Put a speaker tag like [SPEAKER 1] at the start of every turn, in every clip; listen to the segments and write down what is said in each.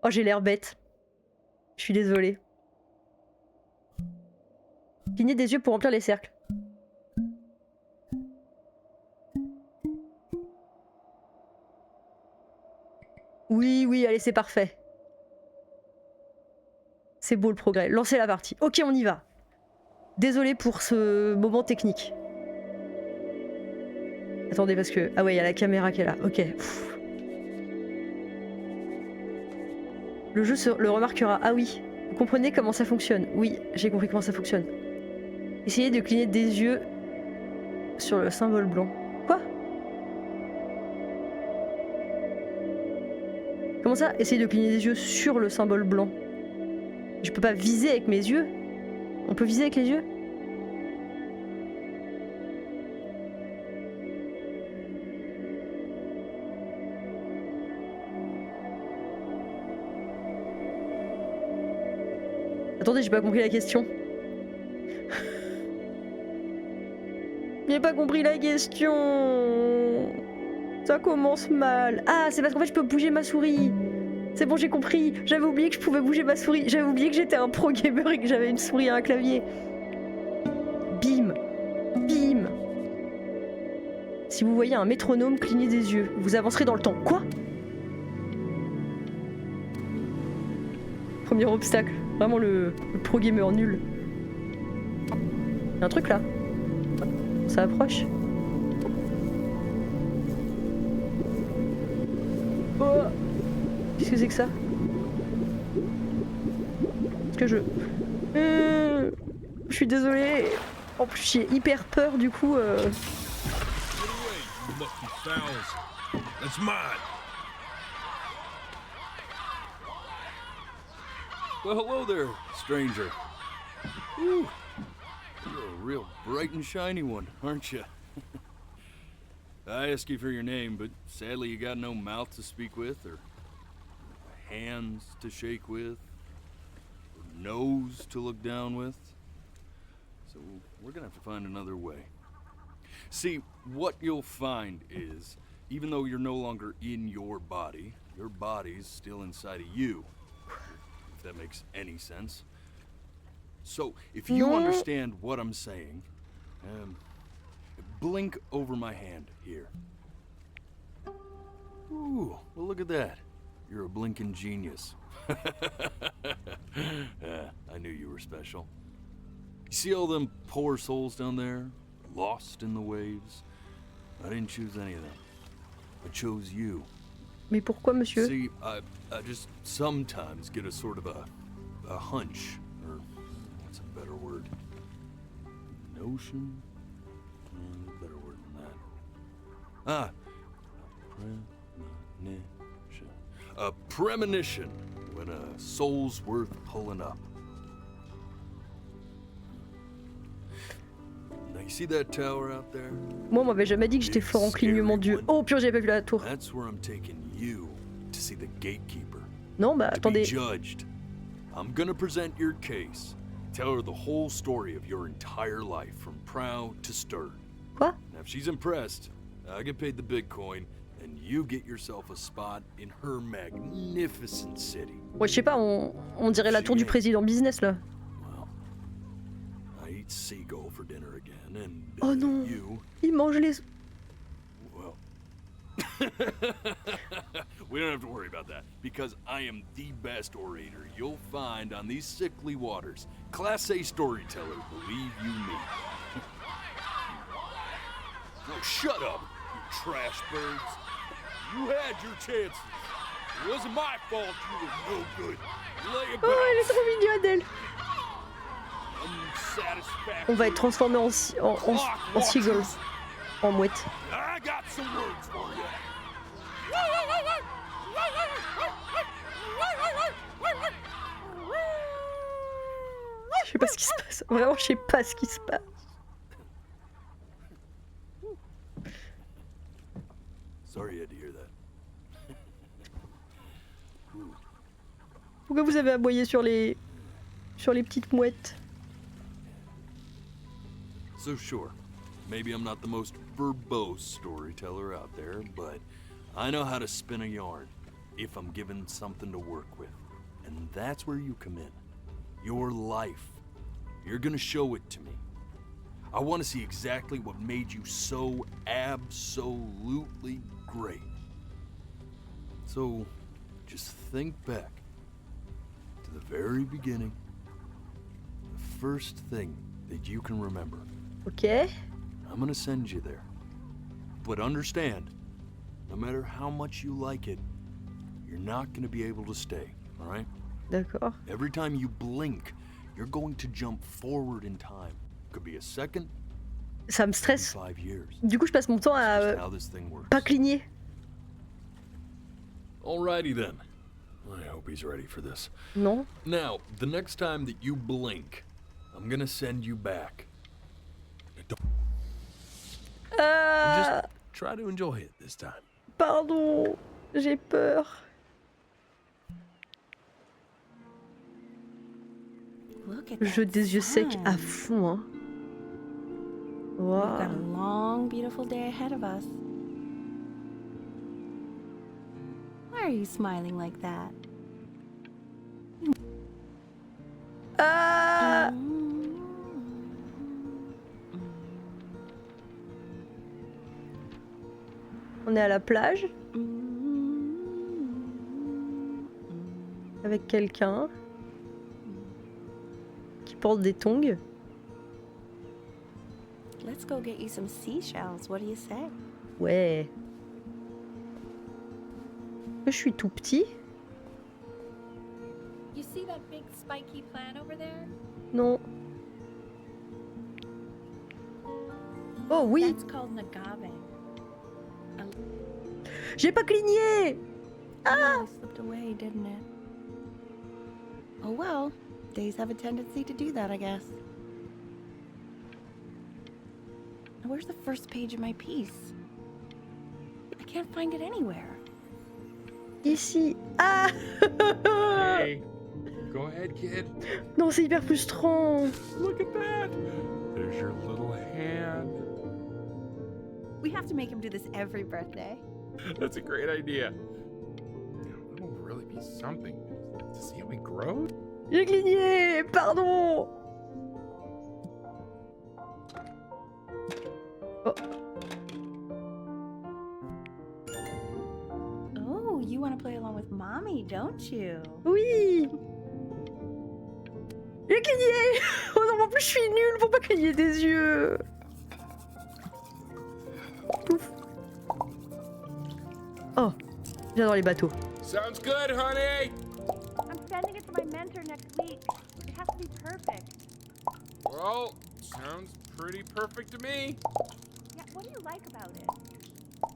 [SPEAKER 1] Oh, j'ai l'air bête. Je suis désolée. Cligner des yeux pour remplir les cercles. Oui, oui, allez, c'est parfait. C'est beau le progrès. Lancez la partie. Ok, on y va. Désolée pour ce moment technique. Attendez, parce que... Ah ouais, il y a la caméra qui est là. Ok. Pff. Le jeu le remarquera. Ah oui. Vous comprenez comment ça fonctionne? Oui, j'ai compris comment ça fonctionne. Essayez de cligner des yeux sur le symbole blanc. Quoi? Comment ça? Essayez de cligner des yeux sur le symbole blanc. Je peux pas viser avec mes yeux? On peut viser avec les yeux? Attendez, j'ai pas compris la question. J'ai pas compris la question. Ça commence mal. Ah, c'est parce qu'en fait je peux bouger ma souris. C'est bon, j'ai compris. J'avais oublié que je pouvais bouger ma souris. J'avais oublié que j'étais un pro gamer et que j'avais une souris et un clavier. Bim. Bim. Si vous voyez un métronome, clignez des yeux. Vous avancerez dans le temps. Quoi? Premier obstacle. Vraiment le pro gamer nul. Y'a un truc là. Ça approche. Oh! Qu'est-ce que c'est que ça? Est-ce que je suis désolée. En plus j'ai hyper peur du coup.
[SPEAKER 2] Well, hello there, stranger. Whew. You're a real bright and shiny one, aren't you? I asked you for your name, but sadly you got no mouth to speak with, or hands to shake with, or nose to look down with. So we're gonna have to find another way. See, what you'll find is, even though you're no longer in your body's still inside of you. If that makes any sense. So, if you understand what I'm saying, blink over my hand here. Ooh, well look at that. You're a blinking genius. I knew you were special. You see all them poor souls down there, lost in the waves? I didn't choose any of them. I chose you.
[SPEAKER 1] Mais pourquoi, monsieur?
[SPEAKER 2] See, I just sometimes get a sort of a hunch, or what's a better word? Notion? A better word than that. Ah, premonition. A premonition when a soul's worth pulling up. Now you see that tower out there?
[SPEAKER 1] Moi, on m'avait jamais dit que j'étais fort en clignement d'yeux. Oh purée, j'avais pas vu la tour.
[SPEAKER 2] That's where I'm taking you to see the gatekeeper.
[SPEAKER 1] Non, bah attendez.
[SPEAKER 2] To be judged. I'm gonna present your case. Tell her the whole story of your entire life, from proud to stern.
[SPEAKER 1] Quoi?
[SPEAKER 2] Now, if she's impressed, I get paid the big coin, and you get yourself a spot in her magnificent city.
[SPEAKER 1] Ouais, je sais pas, on dirait la tour du président business là.
[SPEAKER 2] Well, I eat seagull for dinner again, and
[SPEAKER 1] oh non,
[SPEAKER 2] you...
[SPEAKER 1] il mange les...
[SPEAKER 2] Well... We don't have to worry about that, because I am the best orator you'll find on these sickly waters. Class A storyteller, believe you me. Oh, shut up, you trash birds. You had your chances. It wasn't my fault you were no good. Lay about.
[SPEAKER 1] Oh, elle est trop mignonne, elle. On va être transformé en seagull, en mouette.
[SPEAKER 2] I got some words for you.
[SPEAKER 1] Je sais pas ce qui se passe. Vraiment, je sais pas ce qui se passe.
[SPEAKER 2] Sorry you had to hear that.
[SPEAKER 1] Pourquoi vous avez aboyé sur les petites mouettes?
[SPEAKER 2] So sure, maybe I'm not the most verbose storyteller out there, but I know how to spin a yarn. if I'm given something to work with. And that's where you come in. Your life. You're gonna show it to me. I want to see exactly what made you so absolutely great. So, just think back to the very beginning. The first thing that you can remember.
[SPEAKER 1] Ok.
[SPEAKER 2] I'm gonna send you there. But understand, no matter how much you like it, you're not gonna be able to stay, all right?
[SPEAKER 1] D'accord.
[SPEAKER 2] Every time you blink, you're going to jump forward in time. Could be a second,
[SPEAKER 1] Ça me stresse.
[SPEAKER 2] 5 years.
[SPEAKER 1] Du coup, je passe mon temps
[SPEAKER 2] That's
[SPEAKER 1] à
[SPEAKER 2] just how this thing works.
[SPEAKER 1] pas cligner.
[SPEAKER 2] Alrighty then. I hope he's ready for this.
[SPEAKER 1] Non.
[SPEAKER 2] Now, the next time that you blink, I'm gonna send you back.
[SPEAKER 3] Just try to enjoy it this time.
[SPEAKER 1] Pardon. J'ai peur.
[SPEAKER 4] Look at
[SPEAKER 1] Jeu
[SPEAKER 4] that
[SPEAKER 1] des yeux secs
[SPEAKER 4] sun.
[SPEAKER 1] à fond, hein.
[SPEAKER 4] We've got a
[SPEAKER 1] Waouh.
[SPEAKER 4] long, beautiful day ahead of us. Why are you smiling like that?
[SPEAKER 1] Ah. On est à la plage avec quelqu'un qui porte des tongs.
[SPEAKER 4] Let's go get you some seashells. What do you say?
[SPEAKER 1] Ouais. Je suis tout petit.
[SPEAKER 5] You see that big spiky plant over there?
[SPEAKER 1] Non. Oh oui.
[SPEAKER 5] That's called an agave.
[SPEAKER 1] J'ai pas cligné.
[SPEAKER 4] Ah! It slipped away, didn't it? Oh well, days have a tendency to do that, I guess. Now, where's the first page of my piece? I can't find it anywhere.
[SPEAKER 1] Ici. Ah.
[SPEAKER 3] Hey, go ahead, kid.
[SPEAKER 1] Non, c'est hyper frustrant.
[SPEAKER 3] Look at that. There's your little hand.
[SPEAKER 4] We have to make him do this every birthday.
[SPEAKER 3] That's a great idea. It'll really be something to see how he grows.
[SPEAKER 1] J'ai cligné. Pardon. Oh.
[SPEAKER 4] Oh, you want to play along with mommy, don't you?
[SPEAKER 1] Oui. J'ai cligné. Oh non, en plus je suis nulle pour pas cligner des yeux. Ouf. Oh, j'adore les bateaux.
[SPEAKER 3] Sounds good, honey.
[SPEAKER 5] I'm sending it to my mentor next week. It has to be perfect.
[SPEAKER 3] Well, sounds pretty perfect to me.
[SPEAKER 5] Yeah, what do you like about it?
[SPEAKER 3] What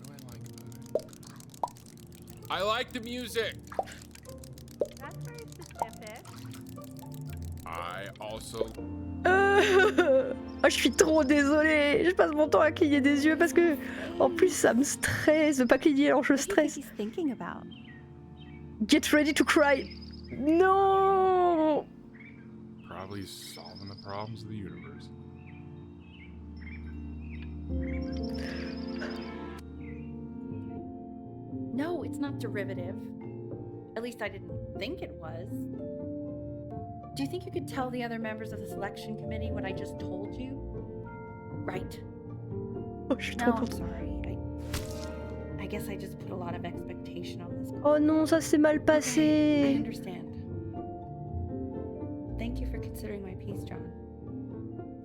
[SPEAKER 3] do I like about it? I like the music.
[SPEAKER 5] That's very specific.
[SPEAKER 3] I also
[SPEAKER 1] Oh, je suis trop désolée. Je passe mon temps à cligner des yeux parce que, en plus, ça me stresse de pas cligner alors je
[SPEAKER 4] What do you think
[SPEAKER 1] stresse.
[SPEAKER 4] he's thinking about?
[SPEAKER 1] Get ready to cry. Non.
[SPEAKER 3] probably solving the problems of the universe.
[SPEAKER 5] No, it's not derivative. At least I didn't think it was. Do you think you could tell the other members of the selection committee what I just told you? Right.
[SPEAKER 1] Oh, je suis
[SPEAKER 5] No,
[SPEAKER 1] trop
[SPEAKER 5] I'm
[SPEAKER 1] contente.
[SPEAKER 5] sorry. I guess I just put a lot of expectation on this call.
[SPEAKER 1] Oh non, ça s'est mal
[SPEAKER 5] Okay, I
[SPEAKER 1] passé.
[SPEAKER 5] understand. Thank you for considering my piece, John.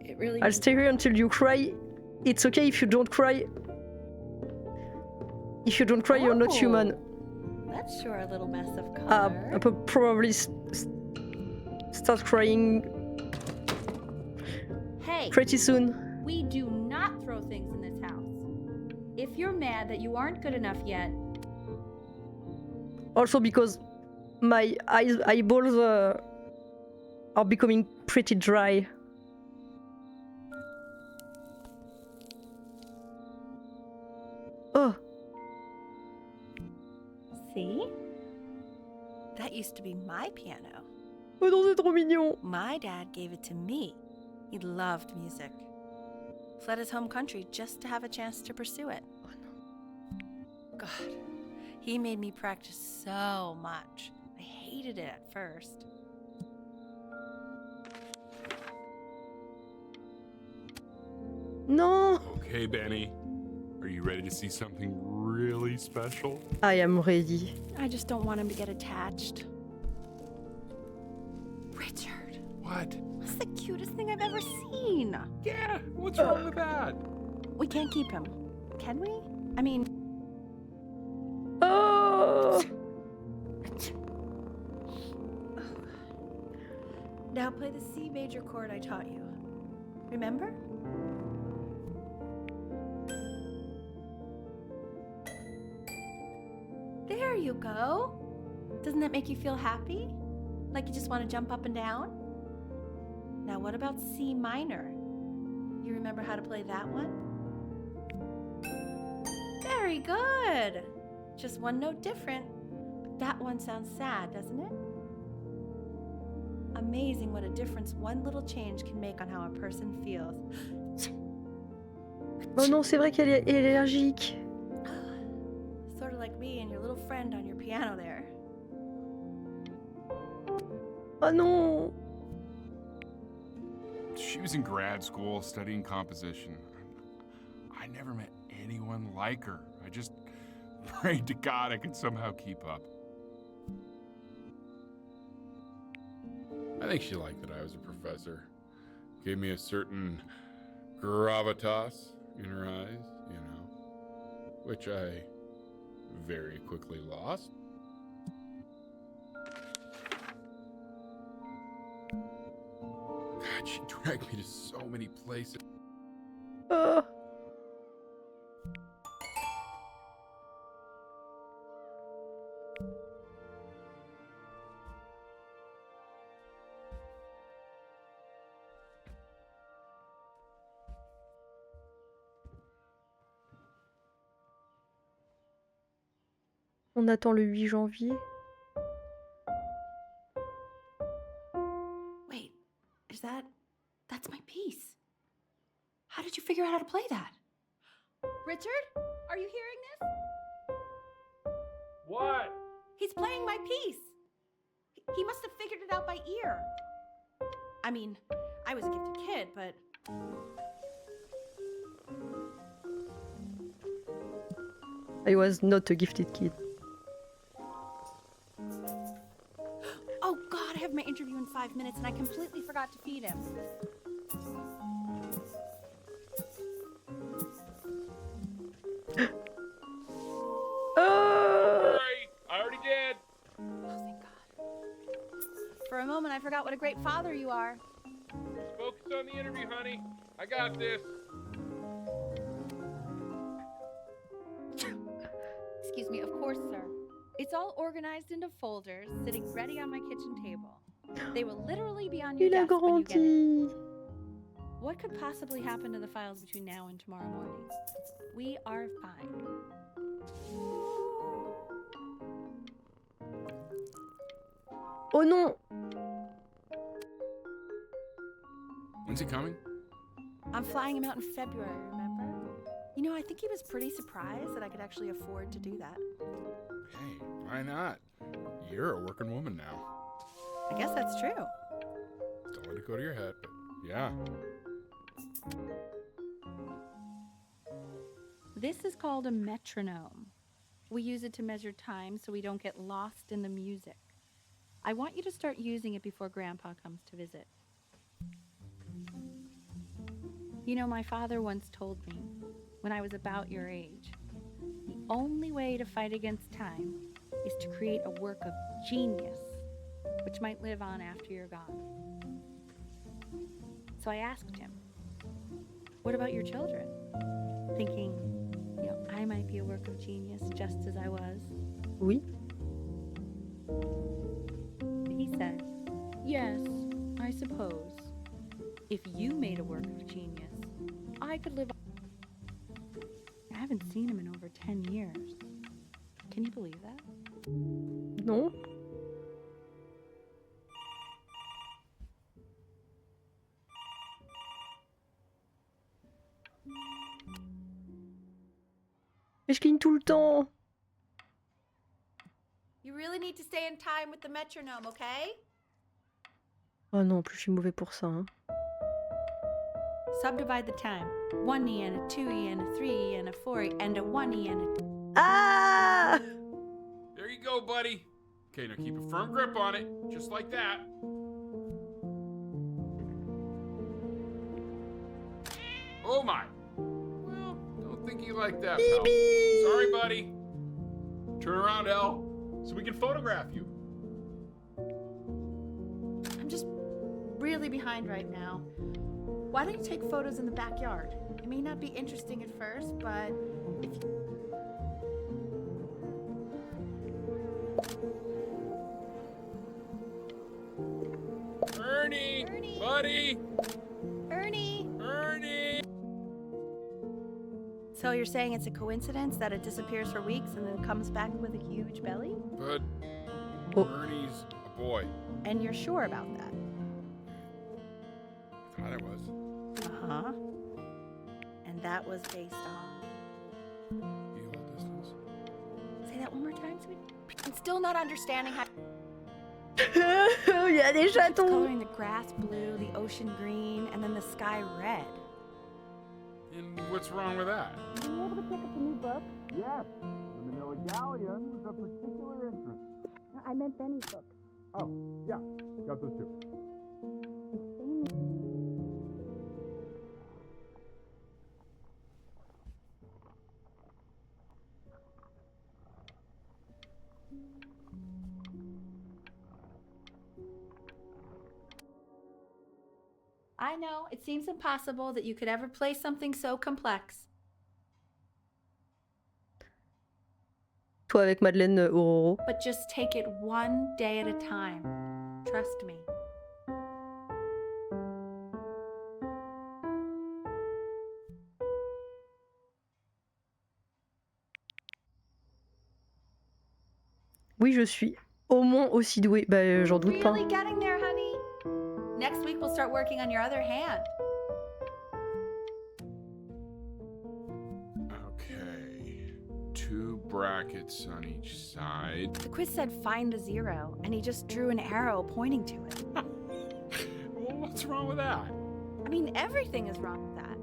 [SPEAKER 5] It really
[SPEAKER 1] I'll
[SPEAKER 5] means
[SPEAKER 1] stay here until you cry. It's okay if you don't cry. If you don't cry, you're not human.
[SPEAKER 5] That's sure a little mess of
[SPEAKER 1] I
[SPEAKER 5] color.
[SPEAKER 1] will probably start crying
[SPEAKER 5] Hey,
[SPEAKER 1] pretty soon.
[SPEAKER 5] we do not throw things in this house. If you're mad that you aren't good enough yet,
[SPEAKER 1] Also because my eyeballs are becoming pretty dry. Oh,
[SPEAKER 4] See? That used to be my piano.
[SPEAKER 1] oh non, c'est trop mignon.
[SPEAKER 4] My dad gave it to me. He loved music. Fled his home country just to have a chance to pursue it. God,
[SPEAKER 5] He made me practice so much. I hated it at first.
[SPEAKER 1] Non!
[SPEAKER 3] Okay, Benny. Are you ready to see something really special?
[SPEAKER 1] I am ready.
[SPEAKER 5] I just don't want him to get attached. Richard,
[SPEAKER 3] What?
[SPEAKER 5] that's the cutest thing I've ever seen.
[SPEAKER 3] Yeah, what's wrong with that?
[SPEAKER 5] We can't keep him, can we? I mean,
[SPEAKER 1] Oh!
[SPEAKER 5] now play the C major chord I taught you. Remember? There you go. Doesn't that make you feel happy? Like you just want to jump up and down? Now what about C minor? You remember how to play that one? Very good. Just one note different. But that one sounds sad, doesn't it? Amazing what a difference one little change can make on how a person feels.
[SPEAKER 1] Oh non, c'est vrai qu'elle est allergique.
[SPEAKER 5] Sort of like me and your little friend on your piano there.
[SPEAKER 1] Oh non!
[SPEAKER 3] She was in grad school studying composition. I never met anyone like her. I just prayed to God I could somehow keep up. I think she liked that I was a professor. Gave me a certain gravitas in her eyes, you know, which I very quickly lost. God, she dragged me to so many places.
[SPEAKER 1] Oh. On attend le 8 janvier.
[SPEAKER 5] Wait, that's my piece. How did you figure out how to play that? Richard, are you hearing this?
[SPEAKER 3] What?
[SPEAKER 5] He's playing my piece. He must have figured it out by ear. I mean, I was a gifted kid, but
[SPEAKER 1] I was not a gifted kid.
[SPEAKER 5] oh God, I have my interview in 5 minutes and I completely forgot to feed him.
[SPEAKER 3] Sorry, I already did.
[SPEAKER 5] Oh, thank God. For a moment, I forgot what a great father you are.
[SPEAKER 3] Just focus on the interview, honey. I got this.
[SPEAKER 5] Excuse me, of course, sir. It's all organized into folders, sitting ready on my kitchen table. They will literally be on your
[SPEAKER 1] Il a
[SPEAKER 5] desk when you get it.
[SPEAKER 1] grandi.
[SPEAKER 5] What could possibly happen to the files between now and tomorrow morning? We are fine.
[SPEAKER 1] Oh non!
[SPEAKER 3] When's he coming?
[SPEAKER 5] I'm flying him out in February, remember? You know, I think he was pretty surprised that I could actually afford to do that.
[SPEAKER 3] Hey, why not? You're a working woman now.
[SPEAKER 5] I guess that's true.
[SPEAKER 3] Don't let it go to your head, but yeah.
[SPEAKER 5] This is called a metronome. We use it to measure time so we don't get lost in the music. I want you to start using it before Grandpa comes to visit. You know, my father once told me, when I was about your age, the only way to fight against time is to create a work of genius, which might live on after you're gone. So I asked him, what about your children? Thinking, you know, I might be a work of genius just as I was.
[SPEAKER 1] Oui.
[SPEAKER 5] He said, yes, I suppose. If you made a work of genius, I could live. I haven't seen him in over 10 years. Can you believe that?
[SPEAKER 1] Non. Mais je cligne tout le temps.
[SPEAKER 4] You really need to stay in time with the metronome, okay?
[SPEAKER 1] Oh non, en plus je suis mauvais pour ça. Hein.
[SPEAKER 4] Subdivide the time. 1E and a 2E and a 3E and a 4E and a 1E and a...
[SPEAKER 1] Ah!
[SPEAKER 3] There you go, buddy. Okay, now keep a firm grip on it, just like that. Oh my. Well, don't think you like that, pal. Sorry, buddy. Turn around, Elle, so we can photograph you.
[SPEAKER 4] I'm just really behind right now. Why don't you take photos in the backyard? It may not be interesting at first, but if you...
[SPEAKER 3] Ernie! Buddy!
[SPEAKER 4] Ernie!
[SPEAKER 3] Ernie!
[SPEAKER 4] So you're saying it's a coincidence that it disappears for weeks and then comes back with a huge belly?
[SPEAKER 3] But
[SPEAKER 1] Oh.
[SPEAKER 3] Ernie's a boy.
[SPEAKER 4] And you're sure about that?
[SPEAKER 3] I thought I was.
[SPEAKER 4] Uh-huh. And that was based on...
[SPEAKER 3] The old distance.
[SPEAKER 4] Say that one more time, sweetie. I'm still not understanding how...
[SPEAKER 1] Il y a des
[SPEAKER 4] It's
[SPEAKER 1] chatons.
[SPEAKER 4] coloring the grass blue, the ocean green, and then the sky red.
[SPEAKER 3] And what's wrong with that?
[SPEAKER 4] Were you able to pick up a new book?
[SPEAKER 2] Yes, the Manila Galleon was of particular interest.
[SPEAKER 4] No, I meant Benny's book.
[SPEAKER 3] Oh, yeah. Got those two.
[SPEAKER 4] I know, it seems impossible that you could ever play something so complex.
[SPEAKER 1] Toi avec Madeleine Aurore.
[SPEAKER 4] But just take it one day at a time. Trust me.
[SPEAKER 1] Oui, je suis au moins aussi douée. Bah, j'en doute pas.
[SPEAKER 4] Really getting there, honey? Next week we'll start working on your other hand.
[SPEAKER 3] Okay. 2 brackets on each side.
[SPEAKER 4] The quiz said find the 0, and he just drew an arrow pointing to it.
[SPEAKER 3] Well, what's wrong with that?
[SPEAKER 4] I mean, everything is wrong with that.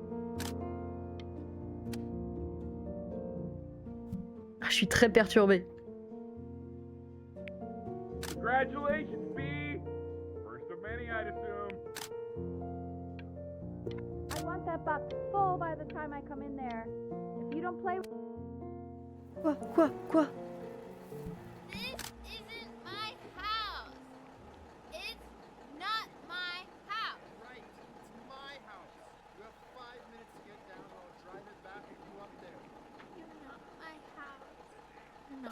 [SPEAKER 1] Ah, je suis très perturbée.
[SPEAKER 3] Congratulations, B! First of many, I'd assume.
[SPEAKER 4] I want that box full by the time I come in there. If you don't play...
[SPEAKER 1] Quoi?
[SPEAKER 6] This isn't my house. It's not my house.
[SPEAKER 7] Right, it's my house. You have 5 minutes to get down, or I'll drive it back with you up there.
[SPEAKER 6] You're not my house. No.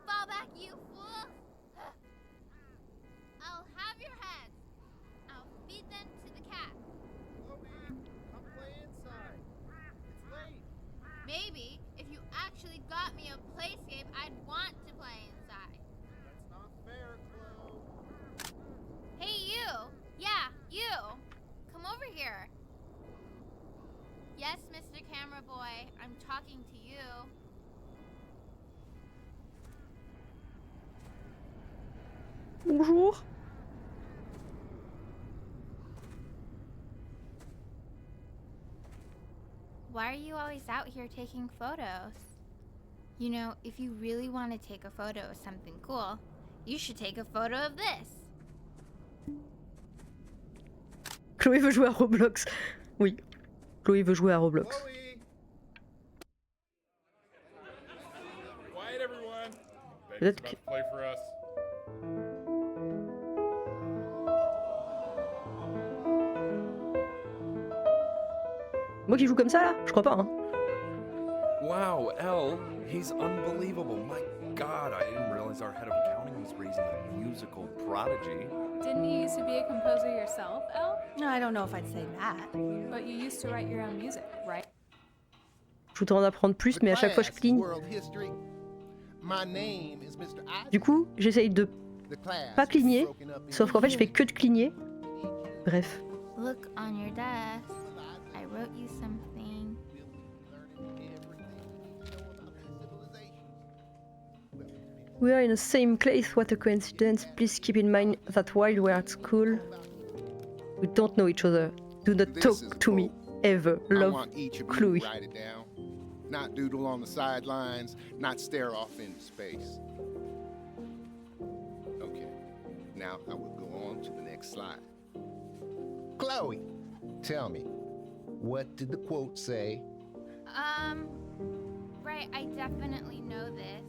[SPEAKER 6] Fall back, you fool. I'll have your heads. I'll feed them to the cat.
[SPEAKER 7] Chloe, come play inside. It's late.
[SPEAKER 6] Maybe if you actually got me a playscape, I'd want to play inside.
[SPEAKER 7] That's not fair, Chloe.
[SPEAKER 6] Hey, you. Yeah, you. Come over here. Yes, Mr. Camera Boy, I'm talking to you.
[SPEAKER 1] Bonjour.
[SPEAKER 6] Why are you always out here taking photos? You know, if you really want to take a photo of something cool, you should take a photo of this.
[SPEAKER 1] Chloé veut jouer à Roblox. Oui. Chloé veut jouer à Roblox.
[SPEAKER 7] Chloe!
[SPEAKER 3] Quiet, everyone.
[SPEAKER 1] Peut-être
[SPEAKER 3] Betty's about to play for us.
[SPEAKER 1] Moi qui joue comme ça là? Je crois pas. Hein.
[SPEAKER 8] Wow, Elle, he's unbelievable. My God, I didn't realize our head of accounting was raising a musical prodigy.
[SPEAKER 9] Didn't you used to be a composer yourself, Elle?
[SPEAKER 4] No, I don't know if I'd say that.
[SPEAKER 9] But you used to write your own music, right?
[SPEAKER 1] Je voudrais en apprendre plus, mais à chaque fois je cligne.
[SPEAKER 7] World history. My name is Mr.
[SPEAKER 1] Du coup, j'essaye de
[SPEAKER 7] The class
[SPEAKER 1] pas cligner,
[SPEAKER 7] is broken up into
[SPEAKER 1] sauf qu'en fait je fais que de cligner. Bref.
[SPEAKER 6] Look on your desk. I wrote you something.
[SPEAKER 7] We'll be learning everything we need to know about this civilization.
[SPEAKER 1] We are in the same place, what a coincidence. Please keep in mind that while we're at school, we don't know each other. Do not
[SPEAKER 7] This
[SPEAKER 1] talk
[SPEAKER 7] is a
[SPEAKER 1] to me,
[SPEAKER 7] quote.
[SPEAKER 1] ever.
[SPEAKER 7] I
[SPEAKER 1] Love,
[SPEAKER 7] want each of you
[SPEAKER 1] Chloe.
[SPEAKER 7] to write it down. Not doodle on the sidelines, not stare off into space. Okay, now I will go on to the next slide. Chloe, tell me, what did the quote say?
[SPEAKER 6] Right, I definitely know this.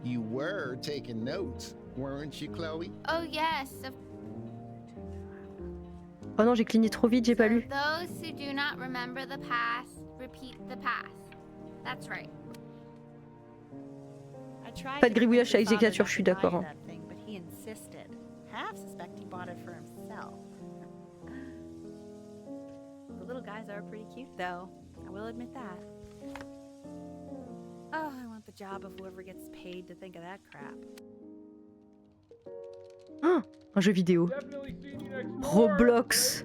[SPEAKER 7] You were taking notes, weren't you, Chloe?
[SPEAKER 6] Oh, yes.
[SPEAKER 1] Oh non, j'ai cligné trop vite, j'ai pas lu.
[SPEAKER 6] Those who do not remember the past, repeat the past. That's right.
[SPEAKER 4] I tried
[SPEAKER 1] Pas de
[SPEAKER 4] to
[SPEAKER 1] gribouillage
[SPEAKER 4] convince
[SPEAKER 1] avec
[SPEAKER 4] your
[SPEAKER 1] les éclatures,
[SPEAKER 4] father
[SPEAKER 1] je suis
[SPEAKER 4] not to buy
[SPEAKER 1] d'accord. Hein.
[SPEAKER 4] that thing, but he insisted. Half suspect he bought it for himself. The little guys are pretty cute, though. I will admit that. Oh, I want the job of whoever gets paid to think of that crap.
[SPEAKER 1] Ah, un jeu vidéo. Roblox.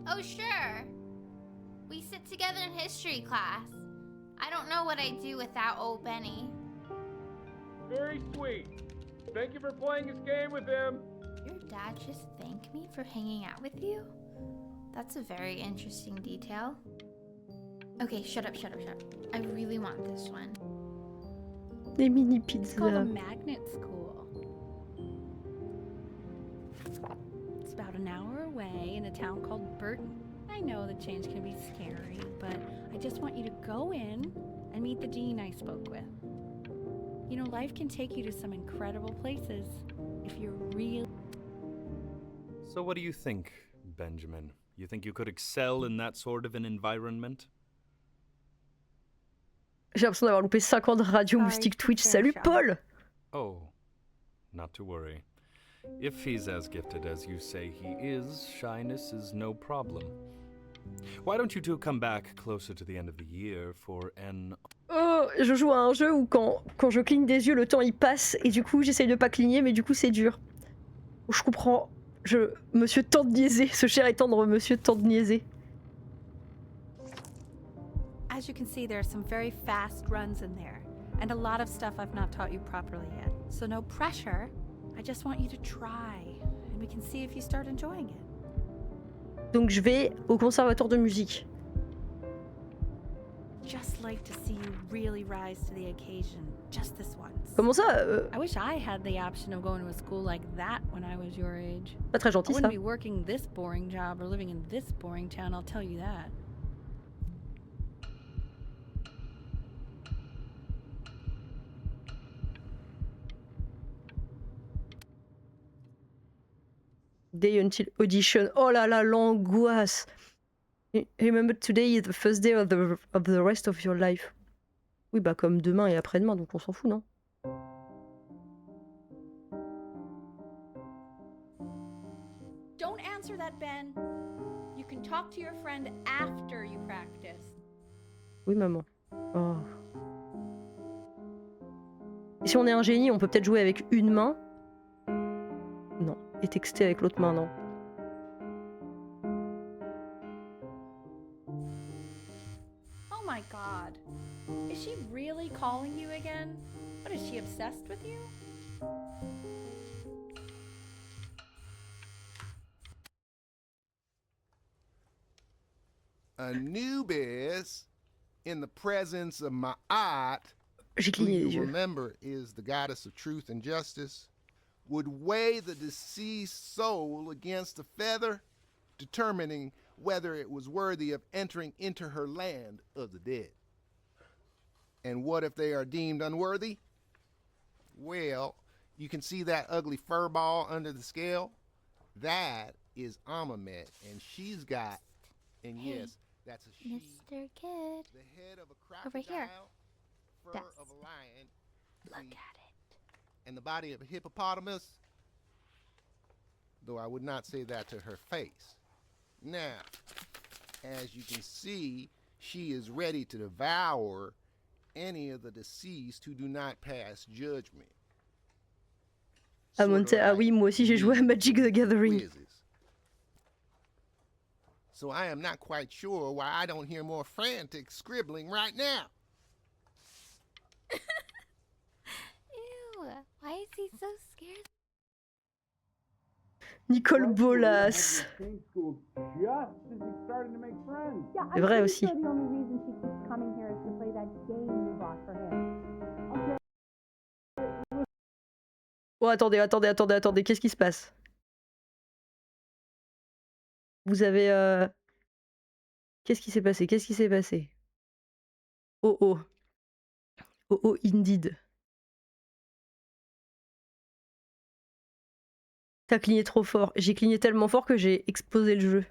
[SPEAKER 6] Oh, sure. We sit together in history class. I don't know what I'd do without old Benny.
[SPEAKER 3] Very sweet. Thank you for playing this game with him.
[SPEAKER 6] Your dad just thanked me for hanging out with you? That's a very interesting detail. Okay, shut up. I really want this one.
[SPEAKER 1] Des mini
[SPEAKER 4] It's called a
[SPEAKER 1] pizzas.
[SPEAKER 4] magnet school. It's about an hour away in a town called Burton. I know the change can be scary, but I just want you to go in and meet the dean I spoke with. You know, life can take you to some incredible places if you're real.
[SPEAKER 8] So what do you think, Benjamin? You think you could excel in that sort of an environment?
[SPEAKER 1] J'ai l'impression d'avoir loupé 5 ans de radio
[SPEAKER 4] Sorry,
[SPEAKER 1] moustique
[SPEAKER 4] it's
[SPEAKER 1] Twitch.
[SPEAKER 4] their
[SPEAKER 1] Salut
[SPEAKER 4] show.
[SPEAKER 1] Paul.
[SPEAKER 8] Oh, not to worry. If he's as gifted as you say he is, shyness is no problem. Why don't you two come back closer to the end of the year for an...
[SPEAKER 1] Oh, je joue à un jeu où quand je cligne des yeux, le temps il passe et du coup j'essaye de pas cligner, mais du coup c'est dur. Je comprends. Monsieur tant de niaiser, ce cher et tendre monsieur tant de niaiser.
[SPEAKER 4] As you can see, there are some very fast runs in there, and a lot of stuff I've not taught you properly yet. So no pressure. I just want you to try, and we can see if you start enjoying it.
[SPEAKER 1] Donc je vais au conservatoire de musique.
[SPEAKER 4] Just like to see you really rise to the occasion, just this once.
[SPEAKER 1] Comment ça
[SPEAKER 4] I wish I had the option of going to a school like that when I was your age.
[SPEAKER 1] Pas très
[SPEAKER 4] I
[SPEAKER 1] gentil ça.
[SPEAKER 4] wouldn't be working this boring job or living in this boring town, I'll tell you that.
[SPEAKER 1] Day until audition. Oh là là, l'angoisse. Remember today is the first day of the rest of your life. Oui, bah comme demain et après-demain, donc on s'en fout, non?
[SPEAKER 4] Don't answer that, Ben. You can talk to your friend after you practice.
[SPEAKER 1] Oui, maman. Oh. Et si on est un génie, on peut peut-être jouer avec une main? Non. Et texter avec l'autre main, non.
[SPEAKER 4] Oh my god. Is she really calling you again? What, is she obsessed with you?
[SPEAKER 7] Anubis, in the presence of my art,
[SPEAKER 1] J'ai
[SPEAKER 7] who
[SPEAKER 1] cligné
[SPEAKER 7] you
[SPEAKER 1] les yeux.
[SPEAKER 7] remember is the goddess of truth and justice, would weigh the deceased soul against a feather, determining whether it was worthy of entering into her land of the dead. And what if they are deemed unworthy? Well, you can see that ugly fur ball under the scale? That is Amamet, and she's got, and
[SPEAKER 6] Hey,
[SPEAKER 7] yes, that's a she,
[SPEAKER 6] Mr. Kid,
[SPEAKER 7] the head of a
[SPEAKER 6] Over here.
[SPEAKER 7] crocodile, fur
[SPEAKER 6] Yes.
[SPEAKER 7] of a lion,
[SPEAKER 6] look at it.
[SPEAKER 7] and the body of a hippopotamus, though I would not say that to her face. Now, as you can see, she is ready to devour any of the deceased who do not pass judgment.
[SPEAKER 1] Ah,
[SPEAKER 7] Sorta
[SPEAKER 1] Monte, ah
[SPEAKER 7] like
[SPEAKER 1] oui, moi aussi j'ai joué à Magic the Gathering.
[SPEAKER 7] quizzes. So I am not quite sure why I don't hear more frantic scribbling right now.
[SPEAKER 6] Ew. Why is he so scared?
[SPEAKER 1] Nicole Bolas. C'est vrai aussi. Oh, attendez, qu'est-ce qui se passe? Vous avez... Qu'est-ce qui s'est passé? Qu'est-ce qui s'est passé? Oh oh. Oh oh, indeed. T'as cligné trop fort. J'ai cligné tellement fort que j'ai explosé le jeu.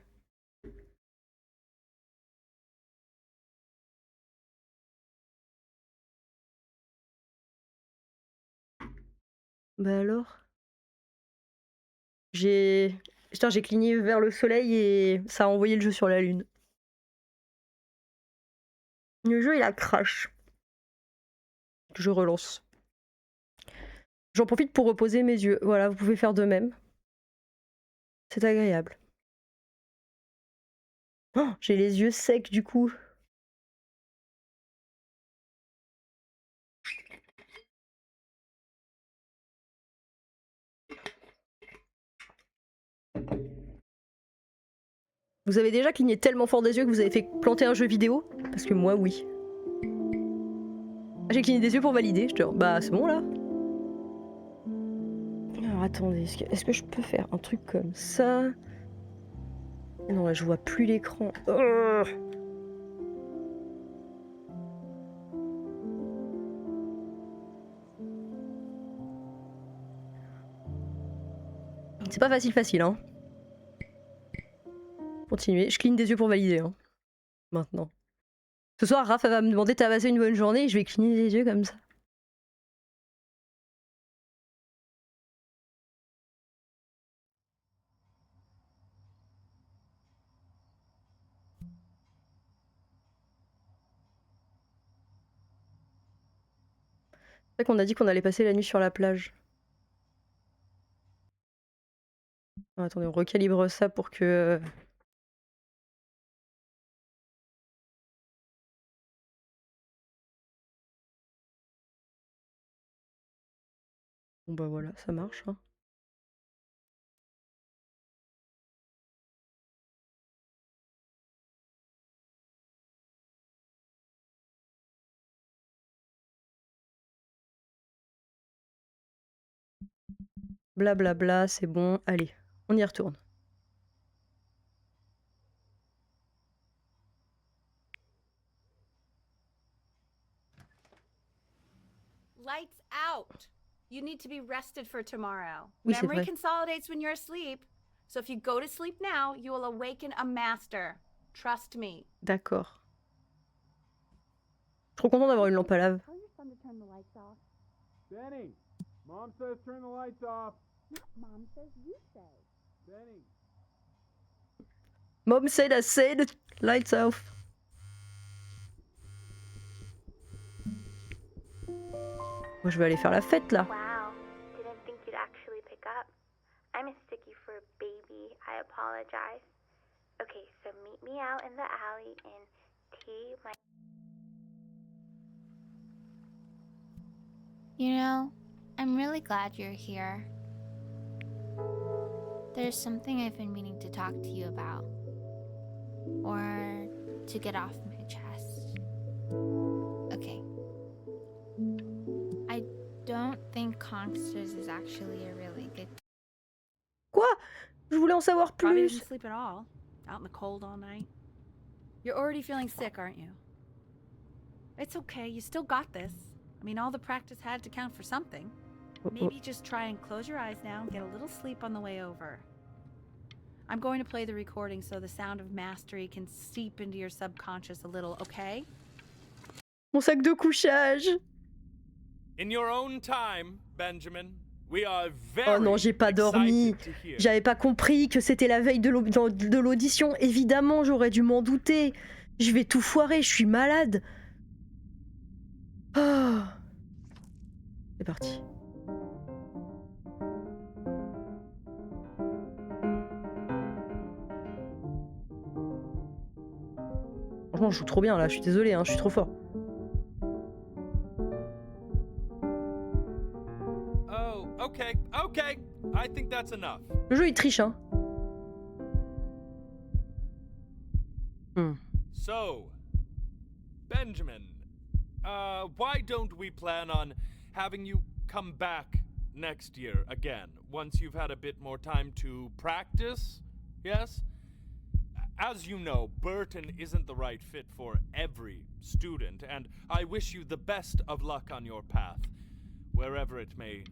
[SPEAKER 1] Bah alors? Putain, j'ai cligné vers le soleil et ça a envoyé le jeu sur la lune. Le jeu, il a crash. Je relance. J'en profite pour reposer mes yeux. Voilà, vous pouvez faire de même. C'est agréable. Oh, j'ai les yeux secs du coup. Vous avez déjà cligné tellement fort des yeux que vous avez fait planter un jeu vidéo? Parce que moi, oui. J'ai cligné des yeux pour valider. Je te dis, bah c'est bon là. Alors attendez, est-ce que je peux faire un truc comme ça? Non, là je vois plus l'écran. C'est pas facile, hein. Continuez. Je cligne des yeux pour valider, hein. Maintenant. Ce soir, Raph va me demander t'as passé une bonne journée et je vais cligner des yeux comme ça. C'est vrai qu'on a dit qu'on allait passer la nuit sur la plage. Oh, attendez, on recalibre ça pour que... Bon bah voilà, ça marche, hein. Blablabla, bla, c'est bon. Allez, on y retourne.
[SPEAKER 4] Lights out. You need to be rested for tomorrow.
[SPEAKER 1] Oui, c'est
[SPEAKER 4] Memory
[SPEAKER 1] vrai.
[SPEAKER 4] consolidates when you're asleep. So if you go to sleep now, you will awaken a master. Trust me.
[SPEAKER 1] D'accord. Trop content d'avoir une lampe à lave.
[SPEAKER 5] Tell your son to turn the lights off.
[SPEAKER 3] Benny, Mom says turn the lights off.
[SPEAKER 5] Mom says you say.
[SPEAKER 3] Benny.
[SPEAKER 1] Mom said I said, lights off. Moi je vais aller faire la fête là.
[SPEAKER 10] Wow, didn't think you'd actually pick up. I'm a sticky for a baby. I apologize. Okay, so meet me out in the alley in T.
[SPEAKER 6] You know, I'm really glad you're here. There's something I've been meaning to talk to you about. Or to get off my chest. Okay. I don't think Consters is actually a really good...
[SPEAKER 1] Quoi? Je voulais en savoir
[SPEAKER 4] Probably
[SPEAKER 1] plus.
[SPEAKER 4] didn't sleep at all. Out in the cold all night. You're already feeling sick, aren't you? It's okay, you still got this. I mean, all the practice had to count for something. Maybe just try and close your eyes now and get a little sleep on the way over. I'm going to play the recording so the sound of mastery can seep into your subconscious a little, okay?
[SPEAKER 1] Mon sac de couchage.
[SPEAKER 8] In your own time, Benjamin, we are very
[SPEAKER 1] Oh non, j'ai pas dormi.
[SPEAKER 8] excited to hear.
[SPEAKER 1] J'avais pas compris que c'était la veille de l'audition. Évidemment, j'aurais dû m'en douter. Je vais tout foirer, je suis malade. Oh. C'est parti. Franchement, je joue trop bien là, je suis désolée, hein, je suis trop fort.
[SPEAKER 8] I think that's enough.
[SPEAKER 1] Le jeu il triche, hein.
[SPEAKER 8] So, Benjamin, why don't we plan on having you come back next year again, once you've had a bit more time to practice? Yes? As you know, Burton isn't the right fit for every student, and I wish you the best of luck on your path, wherever it may.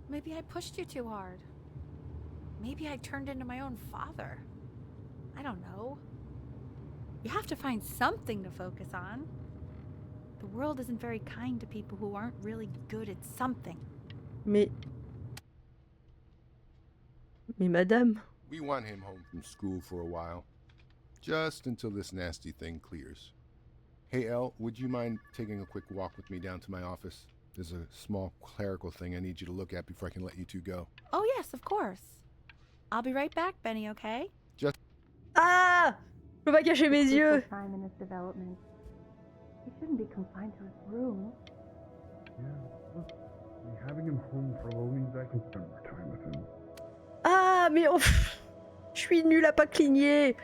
[SPEAKER 4] Maybe I pushed you too hard. Maybe I turned into my own father. I don't know. You have to find something to focus on. The world isn't very kind to people who aren't really good at something.
[SPEAKER 1] Mais madame.
[SPEAKER 7] We want him home from school for a while. Just until this nasty thing clears. Hey, Elle, would you mind taking a quick walk with me down to my office? There's a small clerical thing I need you to look at before I can let you two go.
[SPEAKER 4] Oh yes, of course. I'll be right back, Benny, okay?
[SPEAKER 1] Ah! Je peux pas cacher mes yeux.
[SPEAKER 5] Time in his development. He shouldn't be confined to his room.
[SPEAKER 3] Yeah, look, having him home for a while means I can spend more time with him.
[SPEAKER 1] Ah, mais je suis nulle à pas cligner.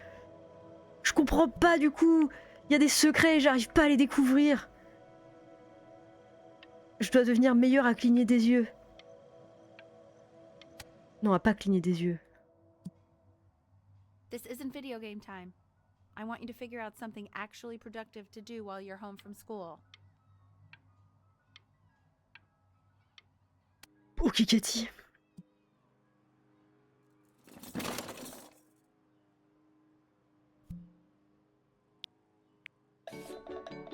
[SPEAKER 1] Je comprends pas du coup. Il y a des secrets et j'arrive pas à les découvrir. Je dois devenir meilleure à cligner des yeux. Non, à pas cligner des yeux.
[SPEAKER 4] This isn't video game time. I want you to figure out something actually productive to do while you're home from school.
[SPEAKER 1] Ok, Cathy.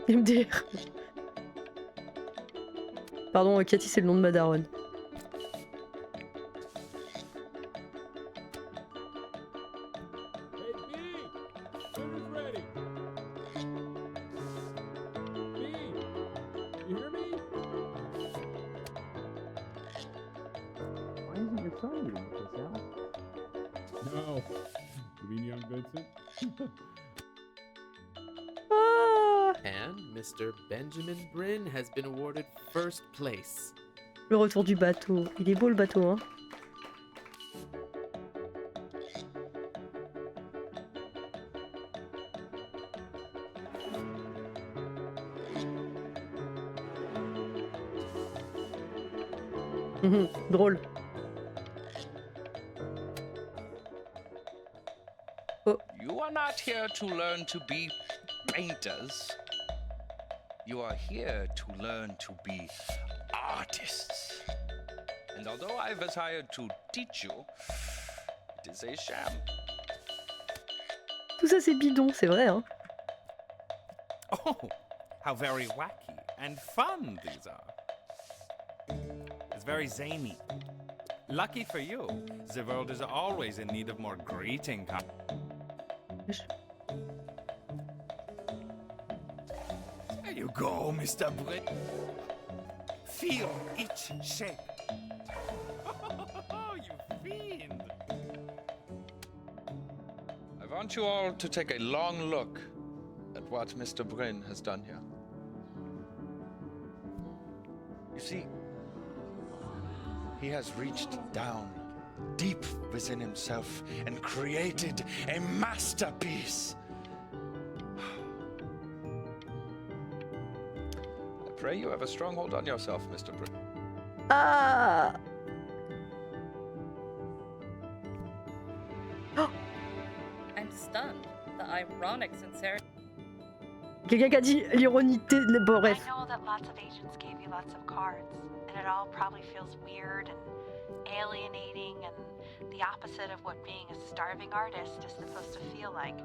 [SPEAKER 1] MDR. Pardon, Cathy, c'est le nom de ma daronne.
[SPEAKER 3] No. You mean young Vincent?
[SPEAKER 1] Ah!
[SPEAKER 11] And Mr. Benjamin Bryn has been awarded first place.
[SPEAKER 1] Le retour du bateau. Il est beau le bateau, hein. Drôle. Oh.
[SPEAKER 12] You are not here to learn to be painters. You are here to learn to be artists. And although I was hired to teach you, it is a sham.
[SPEAKER 1] Tout ça c'est bidon, c'est vrai, hein.
[SPEAKER 8] Oh, how very wacky and fun these are. It's very zany. Lucky for you, the world is always in need of more greeting cards. There you go, Mr. Brett. Feel each shape. Oh, you fiend.
[SPEAKER 12] I want you all to take a long look at what Mr. Bryn has done here. You see, he has reached down deep within himself and created a masterpiece. I pray you have a strong hold on yourself, Mr. Bryn.
[SPEAKER 1] Ah!
[SPEAKER 13] I'm stunned. The ironic sincerity.
[SPEAKER 1] Quelqu'un qui a dit l'ironie. Bon, bref.
[SPEAKER 14] I know that lots of agents gave you lots of cards, and it all probably feels weird and alienating and the opposite of what being a starving artist is supposed to feel like.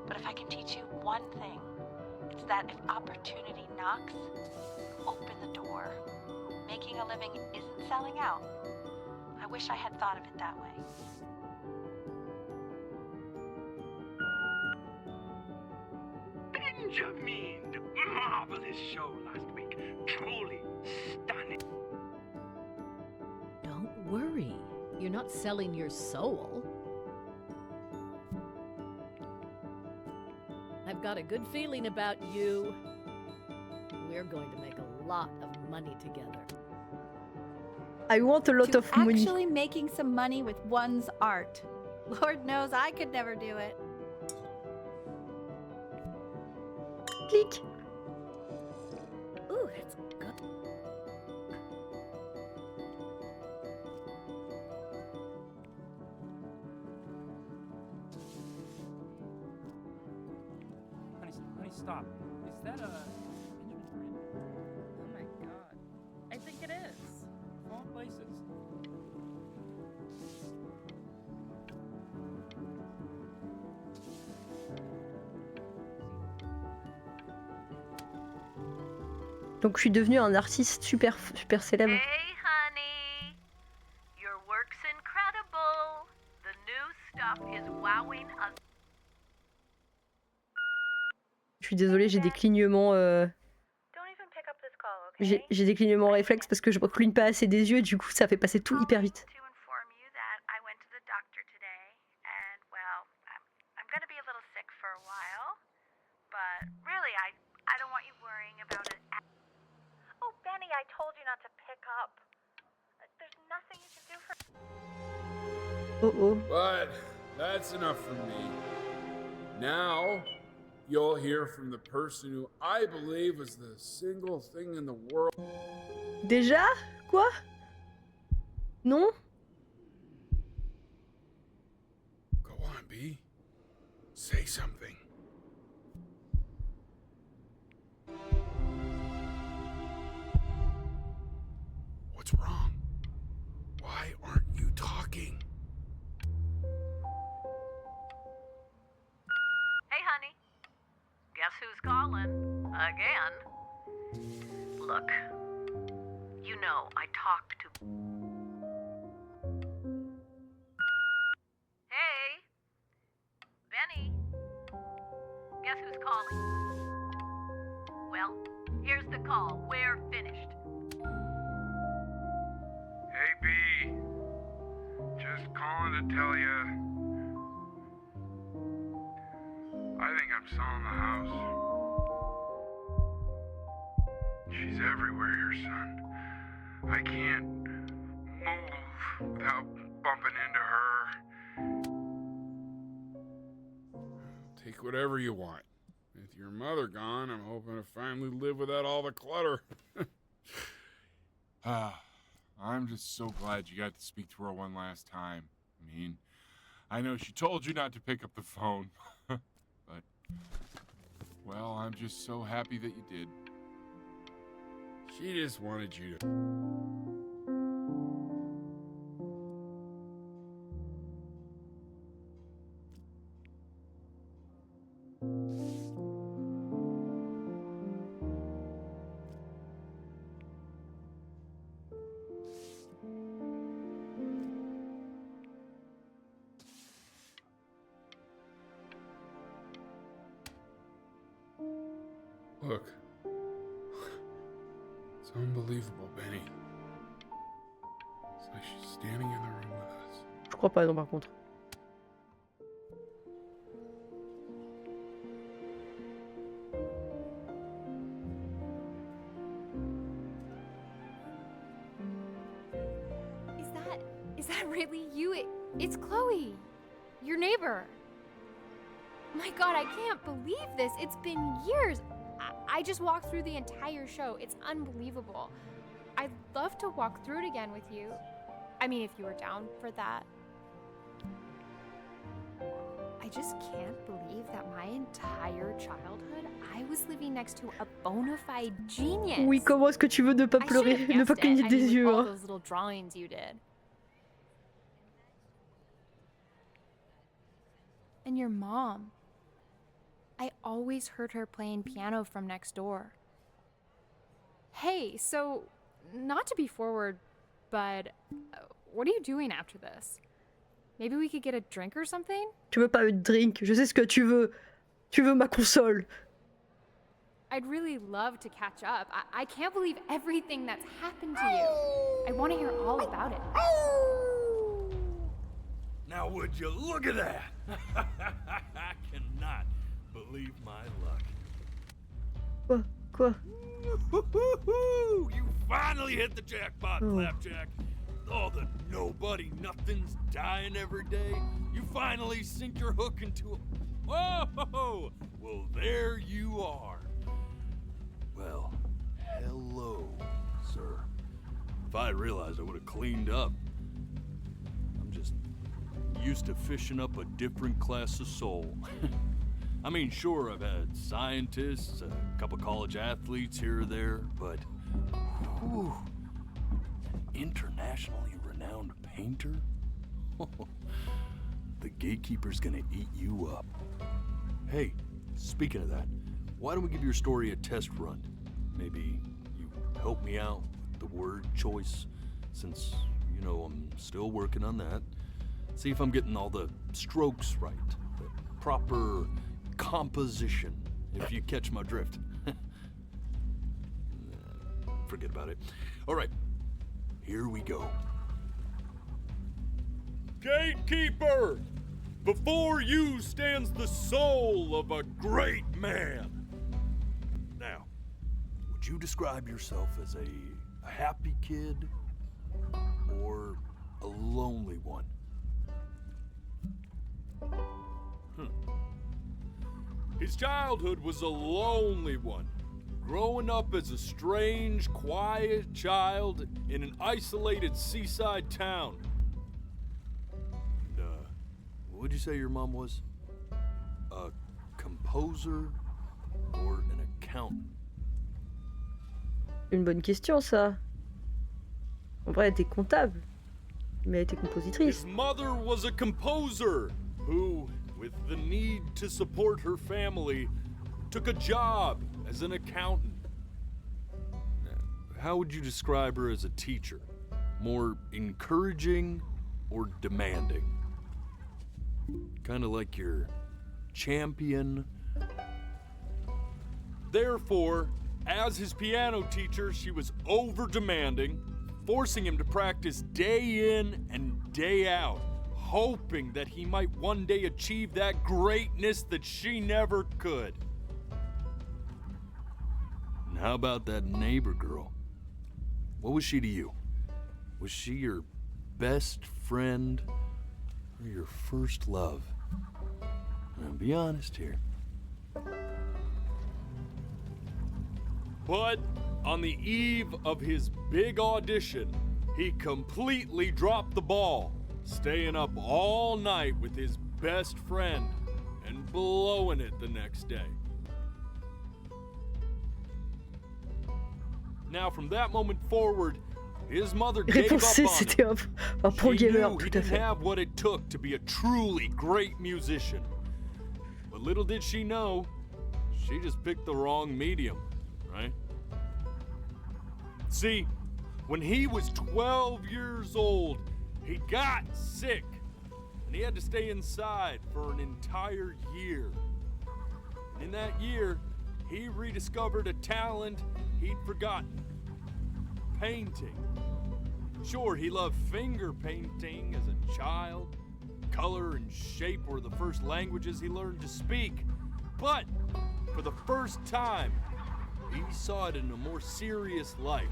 [SPEAKER 14] But if I can teach you one thing, it's that if opportunity knocks, open the door. Making a living isn't selling out. I wish I had thought of it that way.
[SPEAKER 15] Benjamin! Marvelous show last week. Truly stunning.
[SPEAKER 16] Don't worry. You're not selling your soul. I've got a good feeling about you. We're going to make a lot of money together.
[SPEAKER 1] I want a lot
[SPEAKER 4] to
[SPEAKER 1] of money.
[SPEAKER 4] actually making some money with one's art. Lord knows I could never do it.
[SPEAKER 1] Clic.
[SPEAKER 4] Ooh, that's good.
[SPEAKER 17] Honey, stop. Is that a Benjamin Brin?
[SPEAKER 13] Oh my god. I think it is.
[SPEAKER 17] All places.
[SPEAKER 1] Donc je suis devenue un artiste super célèbre.
[SPEAKER 18] Hey, honey. Your work's incredible. The new stuff is wowing us.
[SPEAKER 1] Je suis désolée, j'ai des clignements. J'ai des clignements réflexes parce que je cligne pas assez des yeux, du coup ça fait passer tout hyper vite. Oh oh.
[SPEAKER 3] But that's enough from me. Now, you'll hear from the person who I believe is the single thing in the world.
[SPEAKER 1] Déjà? Quoi? Non?
[SPEAKER 3] Go on, B. Say something. What's wrong? Why aren't you talking?
[SPEAKER 18] Hey, honey. Guess who's calling? Again. Look, you know I talked to... Hey, Benny. Guess who's calling? Well, here's the call. We're finished.
[SPEAKER 15] Hey, B. Just calling to tell you. I think I'm selling the house. She's everywhere here, son. I can't move without bumping into her.
[SPEAKER 3] Take whatever you want. With your mother gone, I'm hoping to finally live without all the clutter. I'm just so glad you got to speak to her one last time. I mean, I know she told you not to pick up the phone, but, well, I'm just so happy that you did. She just wanted you to... Look. It's unbelievable, Benny. It's like she's standing in the room with us.
[SPEAKER 1] Je crois pas non par contre.
[SPEAKER 9] Is that really you? It's Chloe, your neighbor. My god, I can't believe this. It's been years. I just walked through the entire show. It's unbelievable. I'd love to walk through it again with you. I mean, if you were down for that. I just can't believe that my entire childhood, I was living next to a bona fide genius.
[SPEAKER 1] Oui, comment est-ce que tu veux ne pas pleurer, ne pas cligner des yeux,
[SPEAKER 9] all
[SPEAKER 1] hein?
[SPEAKER 9] those little drawings you did. And your mom. I always heard her playing piano from next door. Hey, so, not to be forward, but what are you doing after this? Maybe we could get a drink or something?
[SPEAKER 1] Tu veux pas un drink? Je sais ce que tu veux. Tu veux ma console.
[SPEAKER 9] I'd really love to catch up. I can't believe everything that's happened to you. I want to hear all about it.
[SPEAKER 2] Now would you look at that? I cannot believe my luck.
[SPEAKER 1] Quoi?
[SPEAKER 2] You finally hit the jackpot,
[SPEAKER 1] Oh.
[SPEAKER 2] Flapjack. all the nobody nothings dying every day. You finally sink your hook into a... Whoa! Well, there you are. Well, hello, sir. If I had realized, I would have cleaned up. I'm just used to fishing up a different class of soul. I mean, sure, I've had scientists, a couple college athletes here or there, but... Whew, internationally renowned painter? The gatekeeper's gonna eat you up. Hey, speaking of that, why don't we give your story a test run? Maybe you help me out with the word choice, since, you know, I'm still working on that. See if I'm getting all the strokes right, the proper composition, if you catch my drift. Forget about it. All right, here we go. Gatekeeper! Before you stands the soul of a great man. Now, would you describe yourself as a happy kid or a lonely one? His childhood was a lonely one, growing up as a strange, quiet child in an isolated seaside town. What'd you say your mom was? A composer or an accountant?
[SPEAKER 1] Une bonne question, ça. En vrai, elle était comptable, mais elle était compositrice.
[SPEAKER 2] His mother was a composer who, with the need to support her family, took a job as an accountant. How would you describe her as a teacher? More encouraging or demanding? Kind of like your champion. Therefore, as his piano teacher, she was over-demanding, forcing him to practice day in and day out, hoping that he might one day achieve that greatness that she never could. And how about that neighbor girl? What was she to you? Was she your best friend or your first love? Now, be honest here. But on the eve of his big audition, he completely dropped the ball, staying up all night with his best friend and blowing it the next day. Now, from that moment forward, his mother gave up
[SPEAKER 1] Réponse C,
[SPEAKER 2] on
[SPEAKER 1] c'était
[SPEAKER 2] him.
[SPEAKER 1] un pro
[SPEAKER 2] She
[SPEAKER 1] gamer,
[SPEAKER 2] knew he
[SPEAKER 1] tout à
[SPEAKER 2] didn't
[SPEAKER 1] fait.
[SPEAKER 2] have what it took to be a truly great musician. But little did she know, she just picked the wrong medium, right? See, when he was 12 years old, he got sick, and he had to stay inside for an entire year. And in that year, he rediscovered a talent he'd forgotten: painting. Sure, he loved finger painting as a child. Color and shape were the first languages he learned to speak. But for the first time, he saw it in a more serious light.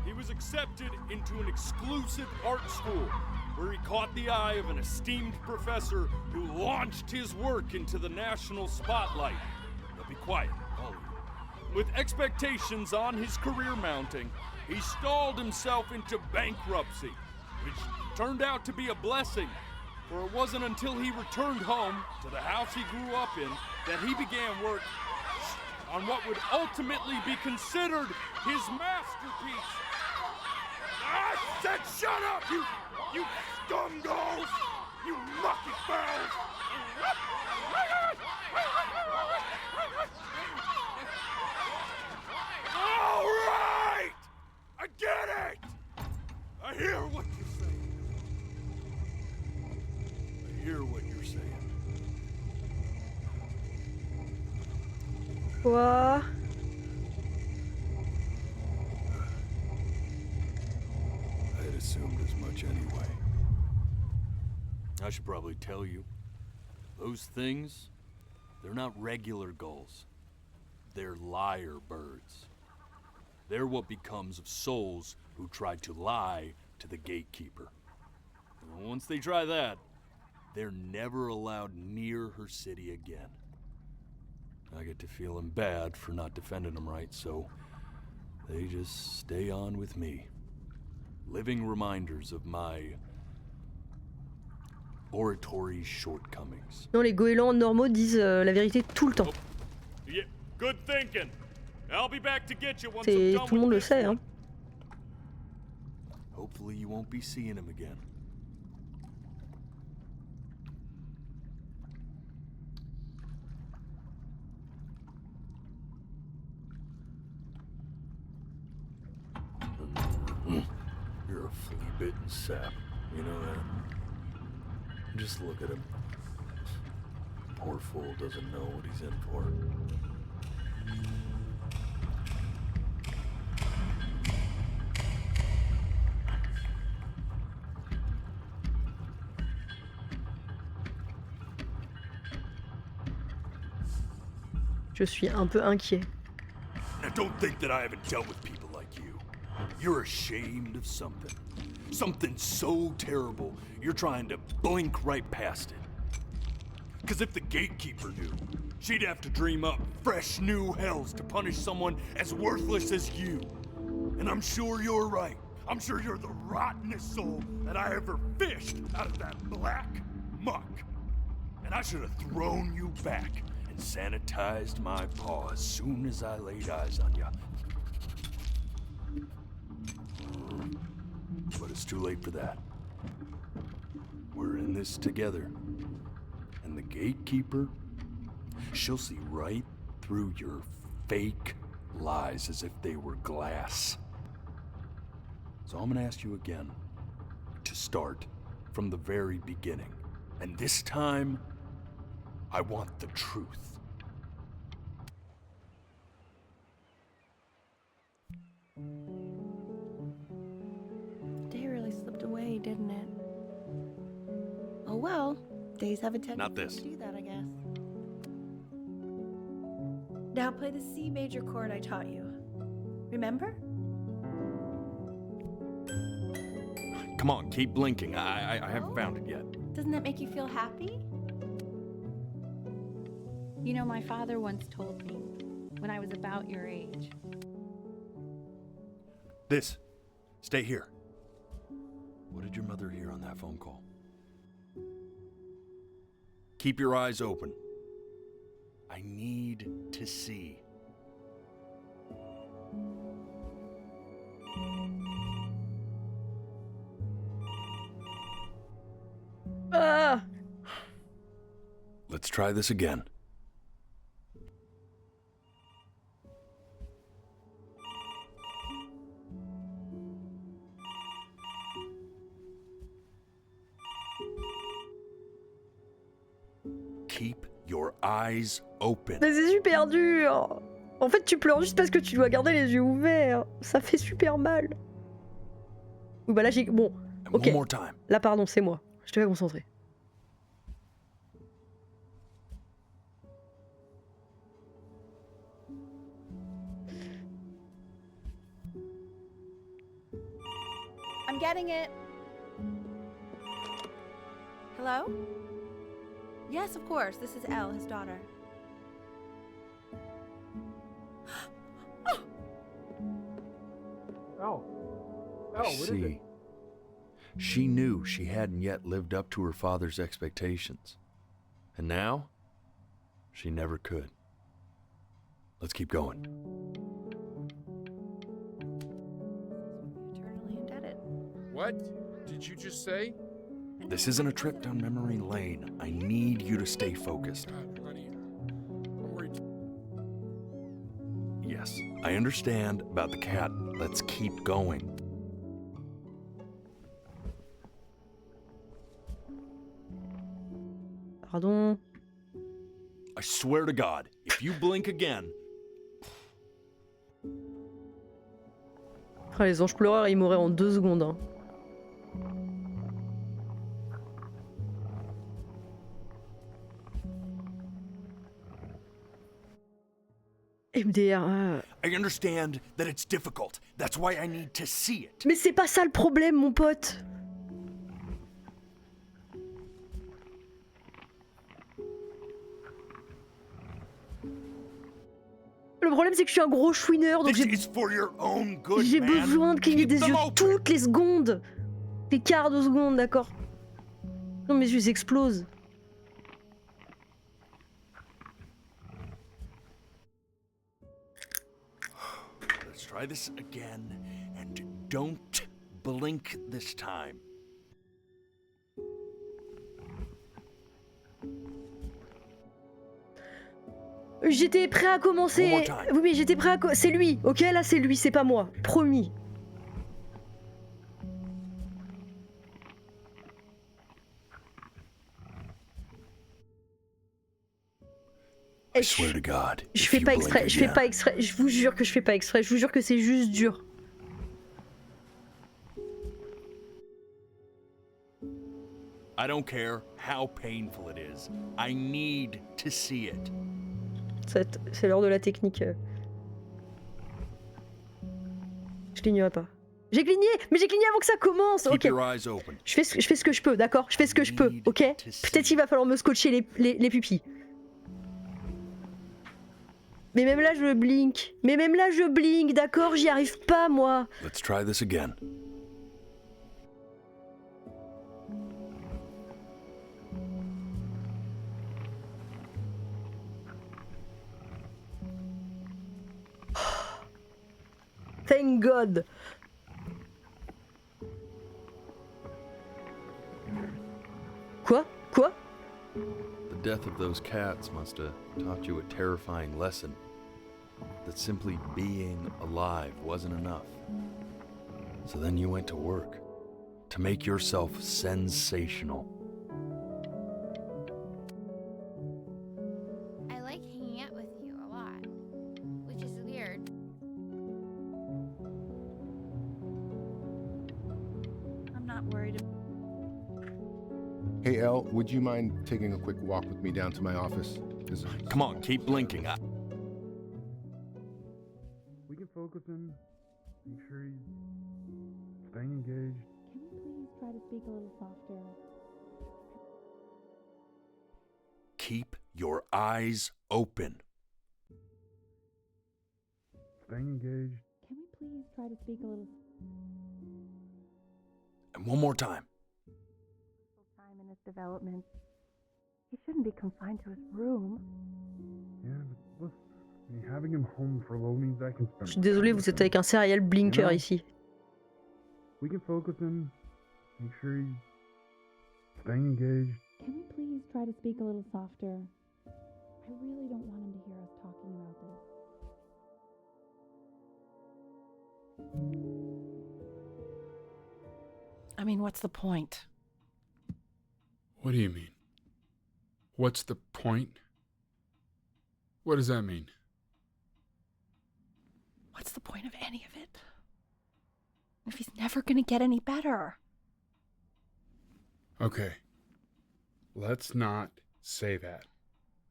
[SPEAKER 2] He was accepted into an exclusive art school where he caught the eye of an esteemed professor who launched his work into the national spotlight. Now be quiet, all of you. With expectations on his career mounting, he stalled himself into bankruptcy, which turned out to be a blessing, for it wasn't until he returned home to the house he grew up in that he began work on what would ultimately be considered his masterpiece. I said shut up, you scumballs! You mucky fowls! All right! I get it! I hear what you're saying. I hear what you're saying.
[SPEAKER 1] Quoi?
[SPEAKER 2] I had assumed as much anyway. I should probably tell you, those things, they're not regular gulls. They're lyre birds. They're what becomes of souls who tried to lie to the gatekeeper. And once they try that, they're never allowed near her city again. I get to feeling bad for not defending them right, so they just stay on with me. Living reminders of my oratory shortcomings.
[SPEAKER 1] Non, les goélands normaux disent la vérité tout le temps.
[SPEAKER 2] Yeah, good thinking. I'll be back to get you once
[SPEAKER 1] C'est
[SPEAKER 2] I'm done
[SPEAKER 1] tout le monde
[SPEAKER 2] with
[SPEAKER 1] le
[SPEAKER 2] this
[SPEAKER 1] sait,
[SPEAKER 2] one.
[SPEAKER 1] hein.
[SPEAKER 2] Hopefully you won't be seeing him again. You're a flea-bitten sap, you know that? Just look at him. Poor fool doesn't know what he's in for.
[SPEAKER 1] Je suis un peu inquiet.
[SPEAKER 2] Now don't think that I haven't dealt with people like you. You're ashamed of something. Something so terrible, you're trying to blink right past it. Because if the gatekeeper knew, she'd have to dream up fresh new hells to punish someone as worthless as you. And I'm sure you're right. I'm sure you're the rottenest soul that I ever fished out of that black muck. And I should have thrown you back and sanitized my paw as soon as I laid eyes on you. But it's too late for that. We're in this together. And the gatekeeper, she'll see right through your fake lies as if they were glass. So I'm gonna ask you again to start from the very beginning. And this time, I want the truth.
[SPEAKER 5] Day really slipped away, didn't it? Oh well, days have a tendency
[SPEAKER 2] Not this.
[SPEAKER 5] to do that, I guess. Now play the C major chord I taught you. Remember?
[SPEAKER 2] Come on, keep blinking. I haven't found it yet.
[SPEAKER 5] Doesn't that make you feel happy? You know, my father once told me when I was about your age.
[SPEAKER 2] This. Stay here. What did your mother hear on that phone call? Keep your eyes open. I need to see.
[SPEAKER 1] Ah!
[SPEAKER 2] Let's try this again. Keep your eyes open.
[SPEAKER 1] Mais c'est super dur. En fait, tu pleures juste parce que tu dois garder les yeux ouverts. Ça fait super mal. Oui, bah là, j'ai... Bon, ok.
[SPEAKER 2] One more time.
[SPEAKER 1] Là, pardon, c'est moi. Je te vais concentrer.
[SPEAKER 5] I'm getting it. Hello? Yes, of course. This is Elle, his daughter.
[SPEAKER 17] Oh. Oh, what is it?
[SPEAKER 2] See, she knew she hadn't yet lived up to her father's expectations. And now, she never could. Let's keep going.
[SPEAKER 5] Eternally indebted.
[SPEAKER 3] What did you just say?
[SPEAKER 2] This isn't a trip down memory lane. I need you to stay focused.
[SPEAKER 3] God, honey, I'm worried.
[SPEAKER 2] Yes, I understand about the cat. Let's keep going.
[SPEAKER 1] Pardon.
[SPEAKER 2] I swear to God, if you blink again...
[SPEAKER 1] Ah, les anges pleureurs, ils mourraient en 2 secondes. Hein. MDR.
[SPEAKER 2] I understand that it's difficult. That's why I need to see it.
[SPEAKER 1] Mais c'est pas ça le problème, mon pote. Le problème, c'est que je suis un gros chouineur, donc j'ai besoin de cligner des yeux toutes les secondes. Des quarts de seconde, d'accord. Non, mes yeux explosent.
[SPEAKER 2] Let's try this again, and don't blink this time.
[SPEAKER 1] J'étais prêt à commencer. Oui, mais j'étais prêt à. C'est lui, ok? Là, c'est lui, c'est pas moi. Promis.
[SPEAKER 2] I swear to God.
[SPEAKER 1] Je fais pas exprès, je fais pas exprès. Je vous jure que je fais pas exprès. Je vous jure que c'est juste dur.
[SPEAKER 2] I don't care how painful it is. I need to see it.
[SPEAKER 1] C'est l'heure de la technique. Je clignerai pas. J'ai cligné, mais j'ai cligné avant que ça commence. Ok. Je fais ce que je peux, d'accord. Je fais ce que je peux, ok. Peut-être qu'il va falloir me scotcher les pupilles. Mais même là je blink. D'accord, j'y arrive pas moi.
[SPEAKER 2] Let's try this again.
[SPEAKER 1] Thank God. Quoi?
[SPEAKER 8] The death of those cats must have taught you a terrifying lesson. That simply being alive wasn't enough. So then you went to work. To make yourself sensational.
[SPEAKER 6] I like hanging out with you a lot, which is weird.
[SPEAKER 5] I'm not worried.
[SPEAKER 7] Hey, Elle, would you mind taking a quick walk with me down to my office?
[SPEAKER 8] Come on, keep blinking.
[SPEAKER 15] We can focus him. Make sure he's staying engaged.
[SPEAKER 5] Can we please try to speak a little softer?
[SPEAKER 2] Keep your eyes open.
[SPEAKER 15] Staying engaged.
[SPEAKER 5] Can we please try to speak a little?
[SPEAKER 2] And one more time.
[SPEAKER 10] Time in his development. He shouldn't be confined to his room.
[SPEAKER 15] Yeah, but look, I mean, having him home for low means I can spend.
[SPEAKER 1] Je suis désolé, vous êtes avec un serial blinker ici.
[SPEAKER 15] We can focus him. Make sure he's staying engaged.
[SPEAKER 5] Can we please try to speak a little softer? I really don't want him to hear us talking about this.
[SPEAKER 14] I mean, what's the point?
[SPEAKER 3] What do you mean? What's the point? What does that mean?
[SPEAKER 14] What's the point of any of it? If he's never gonna get any better.
[SPEAKER 3] Okay. Let's not say that.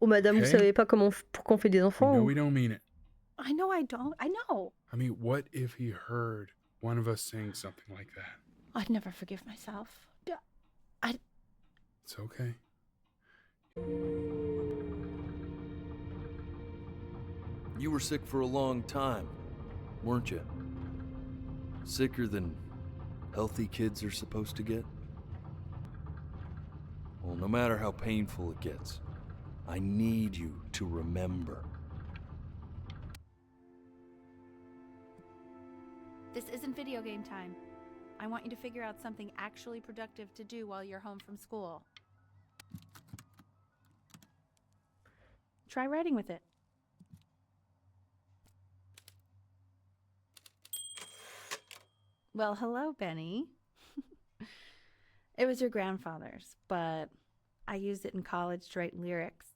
[SPEAKER 1] Oh madame, vous savez pas pourquoi on fait des enfants?
[SPEAKER 3] No, we don't mean it.
[SPEAKER 14] I know I don't. I know.
[SPEAKER 3] I mean, what if he heard one of us saying something like that?
[SPEAKER 14] I'd never forgive myself.
[SPEAKER 3] It's okay.
[SPEAKER 8] You were sick for a long time, weren't you? Sicker than healthy kids are supposed to get? Well, no matter how painful it gets, I need you to remember.
[SPEAKER 4] This isn't video game time. I want you to figure out something actually productive to do while you're home from school. Try writing with it. Well, hello, Benny. It was your grandfather's, but I used it in college to write lyrics.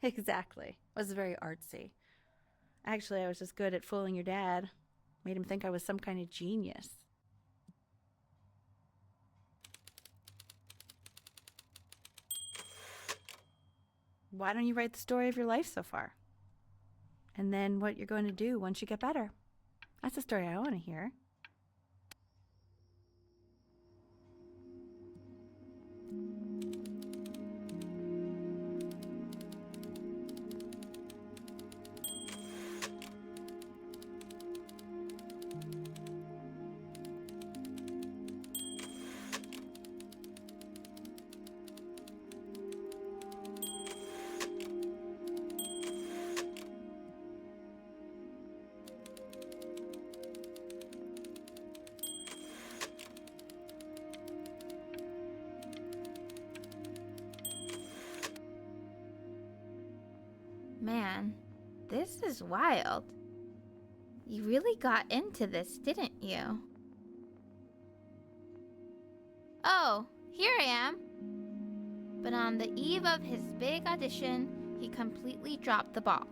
[SPEAKER 4] Exactly. It was very artsy. Actually, I was just good at fooling your dad. Made him think I was some kind of genius. why don't you write the story of your life so far? And then what you're going to do once you get better. That's the story I want to hear.
[SPEAKER 6] Man, this is wild. You really got into this, didn't you? Oh, here I am. But on the eve of his big audition, he completely dropped the ball,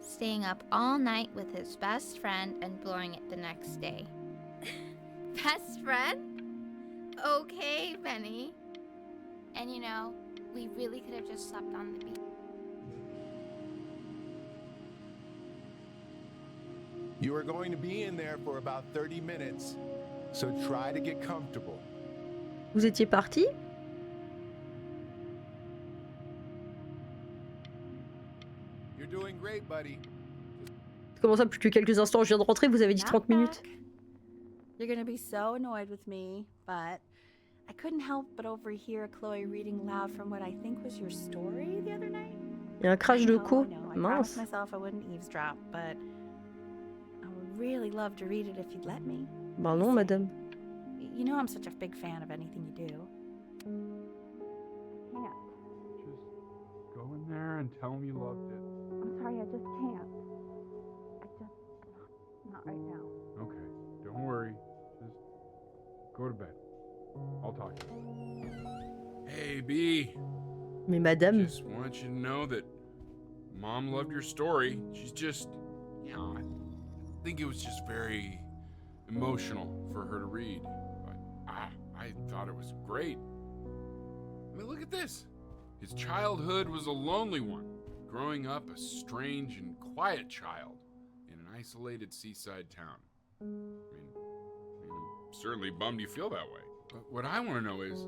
[SPEAKER 6] staying up all night with his best friend and blowing it the next day. Best friend? Okay, Benny. And you know, we really could have just slept on the beach.
[SPEAKER 19] You are going to be in there for about 30 minutes, so try to get comfortable.
[SPEAKER 1] Vous étiez parti?
[SPEAKER 19] You're doing great, buddy.
[SPEAKER 1] Comment ça, plus que quelques instants, je viens de rentrer, vous avez dit 30 minutes.
[SPEAKER 4] You're gonna be so annoyed with me, but I couldn't help but overhear Chloe reading loud from what I think was your story the other night.
[SPEAKER 1] Il y a un crash de co.
[SPEAKER 4] I
[SPEAKER 1] Mince.
[SPEAKER 4] promised myself I wouldn't eavesdrop, but I would really love to read it if you'd let me.
[SPEAKER 1] Bah non, madame.
[SPEAKER 4] You know I'm such a big fan of anything you do. Can't.
[SPEAKER 3] Just go in there and tell him you loved it.
[SPEAKER 4] I'm sorry, I just can't. Not right now.
[SPEAKER 3] Okay, don't worry. Just go to bed. I'll talk to you. Hey, B.
[SPEAKER 1] Mais madame.
[SPEAKER 3] Just want you to know that Mom loved your story. She's just, you know, I think it was just very emotional for her to read. But I thought it was great. I mean, look at this. His childhood was a lonely one, growing up a strange and quiet child in an isolated seaside town. I mean, I'm certainly bummed you feel that way. But what I want to know is...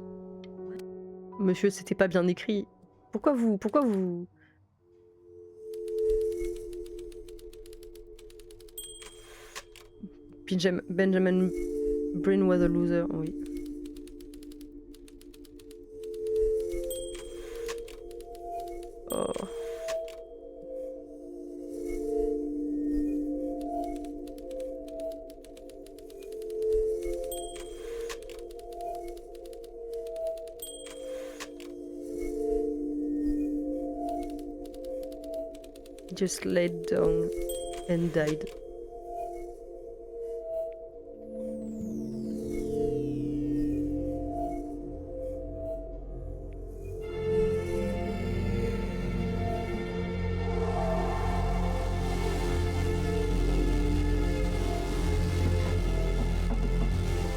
[SPEAKER 1] Monsieur, c'était pas bien écrit. Pourquoi vous... Benjamin Brin was a loser, oui. Oh. Just laid down and died.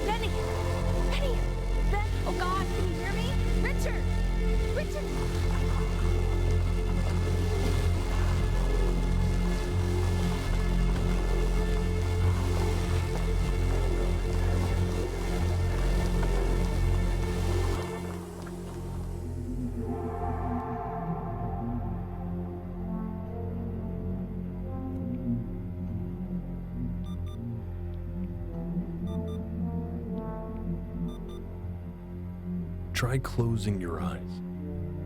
[SPEAKER 4] Benny! Benny! Ben! Oh God, can you hear me? Richard! Richard!
[SPEAKER 2] Try closing your eyes.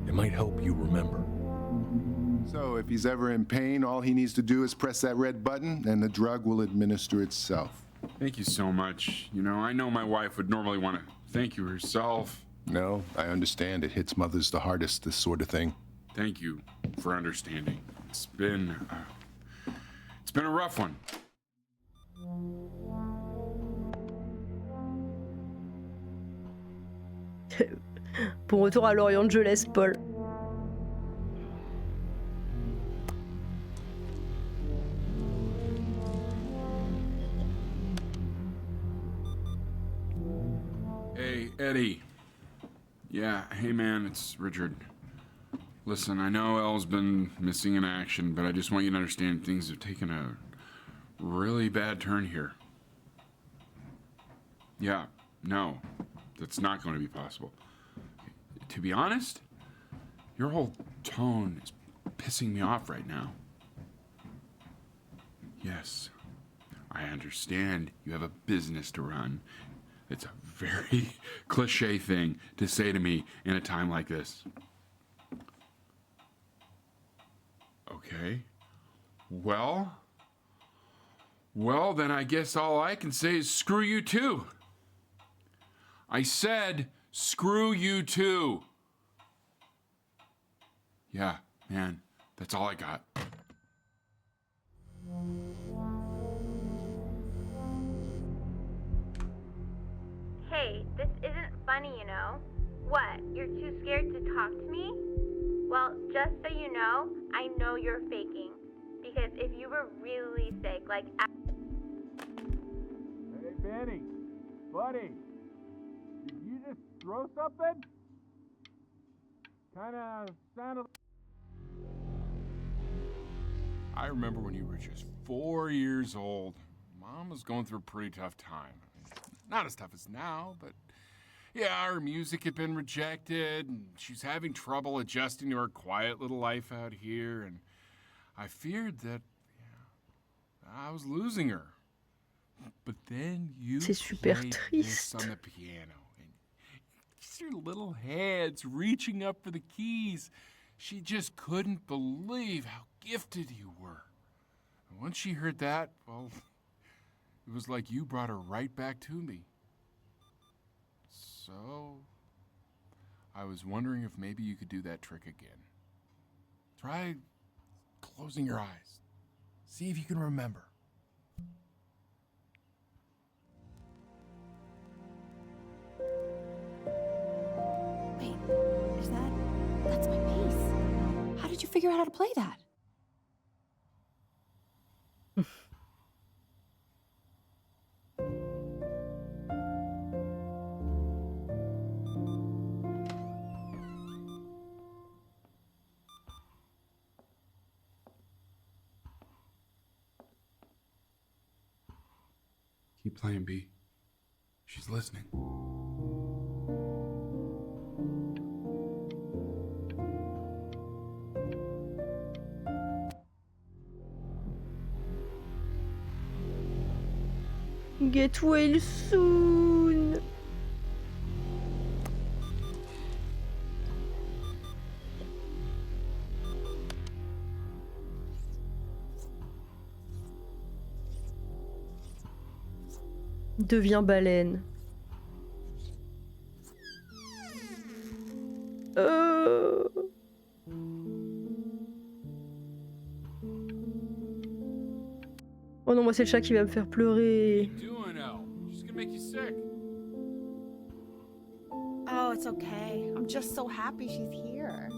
[SPEAKER 2] It might help you remember.
[SPEAKER 19] So if he's ever in pain, all he needs to do is press that red button and the drug will administer itself.
[SPEAKER 3] Thank you so much. You know, I know my wife would normally want to thank you herself.
[SPEAKER 19] No, I understand. It hits mothers the hardest, this sort of thing.
[SPEAKER 3] Thank you for understanding. It's been a rough one.
[SPEAKER 1] Bon retour à Los Angeles, Paul.
[SPEAKER 3] Hey, Eddie. Yeah, hey man, it's Richard. Listen, I know Elle's been missing in action, but I just want you to understand things have taken a really bad turn here. Yeah, no, that's not going to be possible. To be honest, your whole tone is pissing me off right now. Yes, I understand you have a business to run. It's a very cliche thing to say to me in a time like this. Okay. Well, then I guess all I can say is screw you too. I said screw you too. Yeah, man, that's all I got.
[SPEAKER 10] Hey, this isn't funny, you know. What, you're too scared to talk to me? Well, just so you know, I know you're faking. Because if you were really sick, like...
[SPEAKER 20] Hey, Benny. Buddy. Did you just throw something? Kinda sounded...
[SPEAKER 3] I remember when you were just 4 years old. Mom was going through a pretty tough time. Not as tough as now, but yeah, her music had been rejected, and she's having trouble adjusting to her quiet little life out here, and I feared that I was losing her. But then you played this on the piano, and just your little hands reaching up for the keys. She just couldn't believe how gifted you were. And once she heard that, well, it was like you brought her right back to me. So, I was wondering if maybe you could do that trick again. Try closing your eyes. See if you can remember.
[SPEAKER 5] Wait, that's my bass. How did you figure out how to play that?
[SPEAKER 3] Keep playing, B. She's listening.
[SPEAKER 1] Get well soon. Deviens baleine. Oh non, moi c'est le chat qui va me faire pleurer.
[SPEAKER 14] Oh, it's okay. I'm just so happy she's here.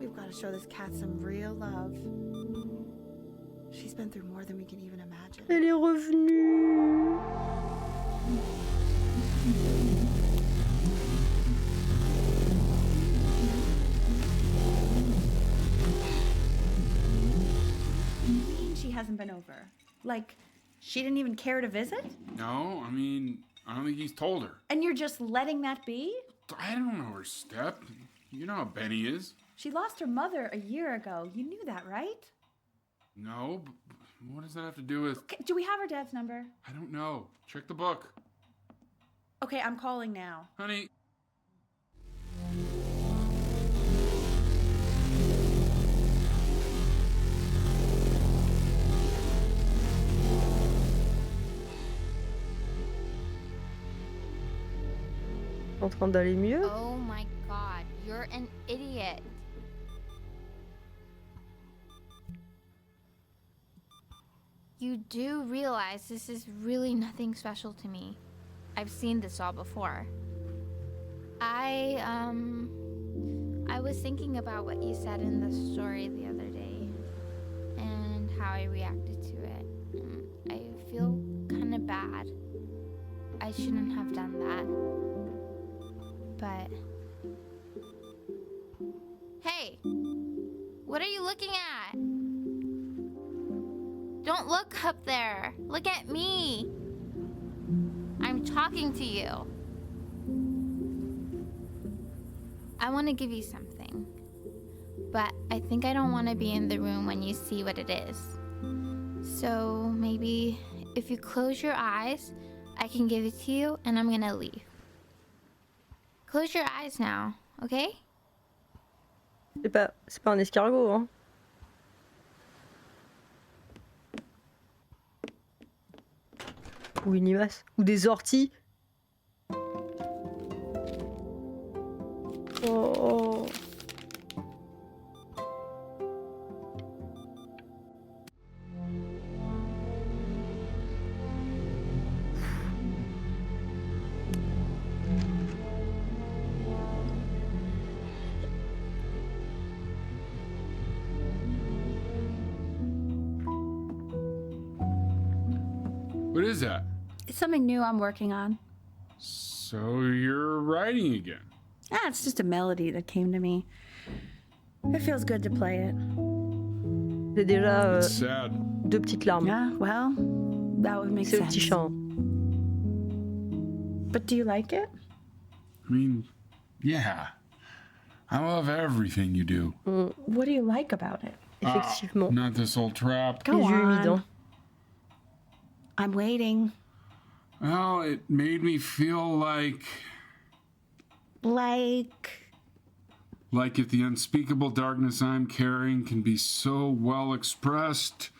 [SPEAKER 14] We've got to show this cat some real love. She's been through more than we can even imagine.
[SPEAKER 1] Elle est revenue.
[SPEAKER 5] She hasn't been over. Like, she didn't even care to visit?
[SPEAKER 3] No, I mean, I don't think he's told her.
[SPEAKER 5] And you're just letting that be?
[SPEAKER 3] I don't know her step. You know how Benny is.
[SPEAKER 5] She lost her mother a year ago. You knew that, right?
[SPEAKER 3] No, but what does that have to do with...
[SPEAKER 5] Okay, do we have her dad's number?
[SPEAKER 3] I don't know. Check the book.
[SPEAKER 5] Okay, I'm calling now.
[SPEAKER 3] Honey.
[SPEAKER 1] En train d'aller mieux?
[SPEAKER 6] Oh my god, you're an idiot. You do realize this is really nothing special to me. I've seen this all before. I was thinking about what you said in the story the other day and how I reacted to it. I feel kind of bad. I shouldn't have done that. But What are you looking at? Don't look up there. Look at me. I'm talking to you. I want to give you something, but I think I don't want to be in the room when you see what it is. So maybe if you close your eyes, I can give it to you and I'm gonna leave. Close your eyes now, okay?
[SPEAKER 1] C'est pas un escargot, hein. Ou une limace. Ou des orties. Oh.
[SPEAKER 3] What is that?
[SPEAKER 5] It's something new I'm working on.
[SPEAKER 3] So you're writing again?
[SPEAKER 5] It's just a melody that came to me. It feels good to play it.
[SPEAKER 1] J'ai déjà
[SPEAKER 3] It's sad.
[SPEAKER 1] 2 petites larmes.
[SPEAKER 5] Yeah, well, that would make
[SPEAKER 1] C'est le
[SPEAKER 5] sense.
[SPEAKER 1] petit chant.
[SPEAKER 5] But do you like it?
[SPEAKER 3] I mean, yeah. I love everything you do.
[SPEAKER 5] What do you like about it?
[SPEAKER 1] Effectivement.
[SPEAKER 3] Not this old trap.
[SPEAKER 5] Go on.
[SPEAKER 1] Humide,
[SPEAKER 5] I'm waiting.
[SPEAKER 3] Well, it made me feel like if the unspeakable darkness I'm carrying can be so well expressed,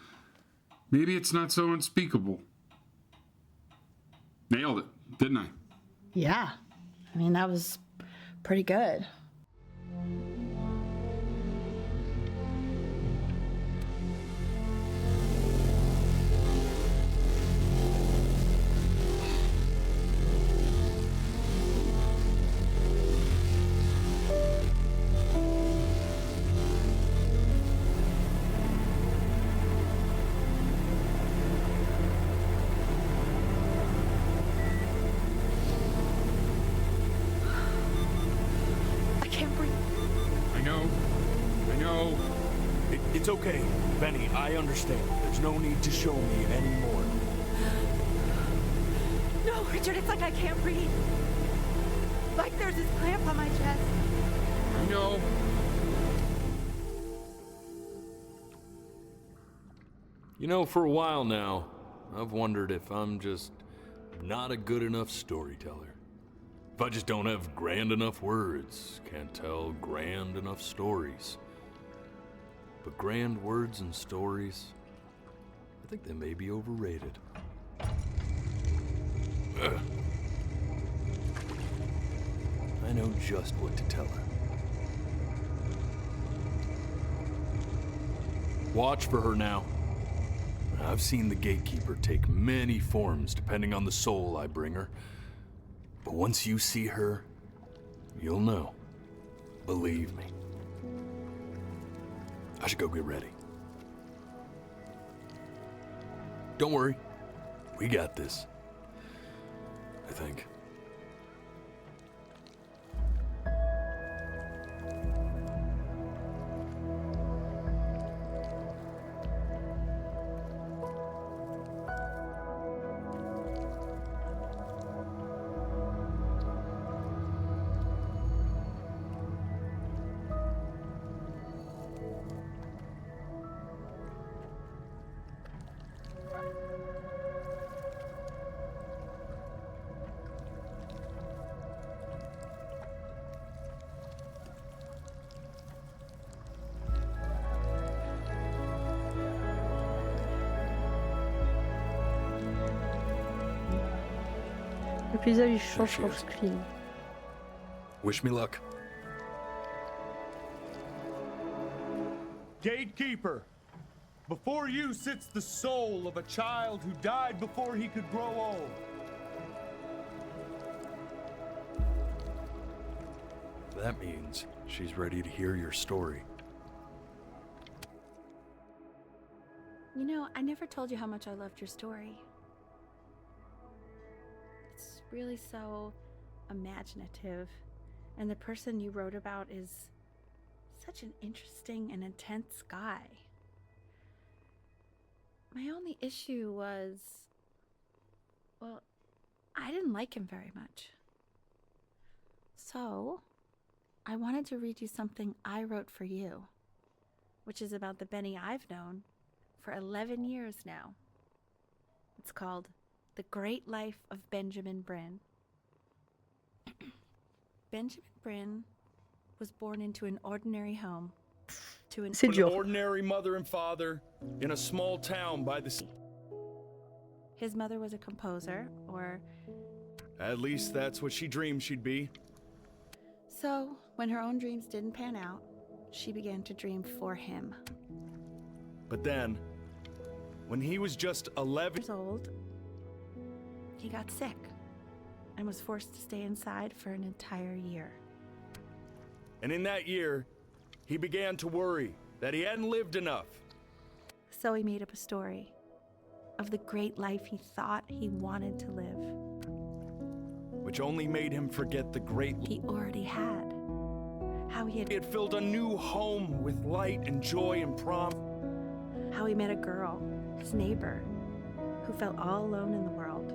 [SPEAKER 3] maybe it's not so unspeakable. Nailed it, didn't I?
[SPEAKER 5] Yeah. I mean, that was pretty good.
[SPEAKER 8] It's okay, Benny, I understand. There's no need to show me anymore.
[SPEAKER 5] No, Richard, it's like I can't breathe. Like there's this clamp on my chest.
[SPEAKER 3] I know.
[SPEAKER 8] You know, for a while now, I've wondered if I'm just not a good enough storyteller. If I just don't have grand enough words, can't tell grand enough stories. But grand words and stories, I think they may be overrated. Ugh. I know just what to tell her. Watch for her now. I've seen the gatekeeper take many forms depending on the soul I bring her. But once you see her, you'll know. Believe me. I should go get ready. Don't worry. We got this. I think.
[SPEAKER 1] Le paysage il change quand je cligne.
[SPEAKER 8] Wish me luck.
[SPEAKER 20] Gatekeeper, before you sits the soul of a child who died before he could grow old.
[SPEAKER 8] That means she's ready to hear your story.
[SPEAKER 5] You know, I never told you how much I loved your story. It's really so imaginative. And the person you wrote about is so
[SPEAKER 4] such an interesting and intense guy. My only issue was, well, I didn't like him very much. So, I wanted to read you something I wrote for you, which is about the Benny I've known for 11 years now. It's called The Great Life of Benjamin Bryn. Benjamin Bryn was born into an ordinary home to an
[SPEAKER 8] ordinary mother and father in a small town by the sea.
[SPEAKER 4] His mother was a composer, or...
[SPEAKER 8] At least that's what she dreamed she'd be.
[SPEAKER 4] So, when her own dreams didn't pan out, she began to dream for him.
[SPEAKER 8] But then, when he was just 11
[SPEAKER 4] years old, he got sick and was forced to stay inside for an entire year.
[SPEAKER 8] And in that year, he began to worry that he hadn't lived enough.
[SPEAKER 4] So he made up a story of the great life he thought he wanted to live.
[SPEAKER 8] Which only made him forget the great
[SPEAKER 4] he already had. How he had
[SPEAKER 8] filled a new home with light and joy and promise.
[SPEAKER 4] How he met a girl, his neighbor, who felt all alone in the world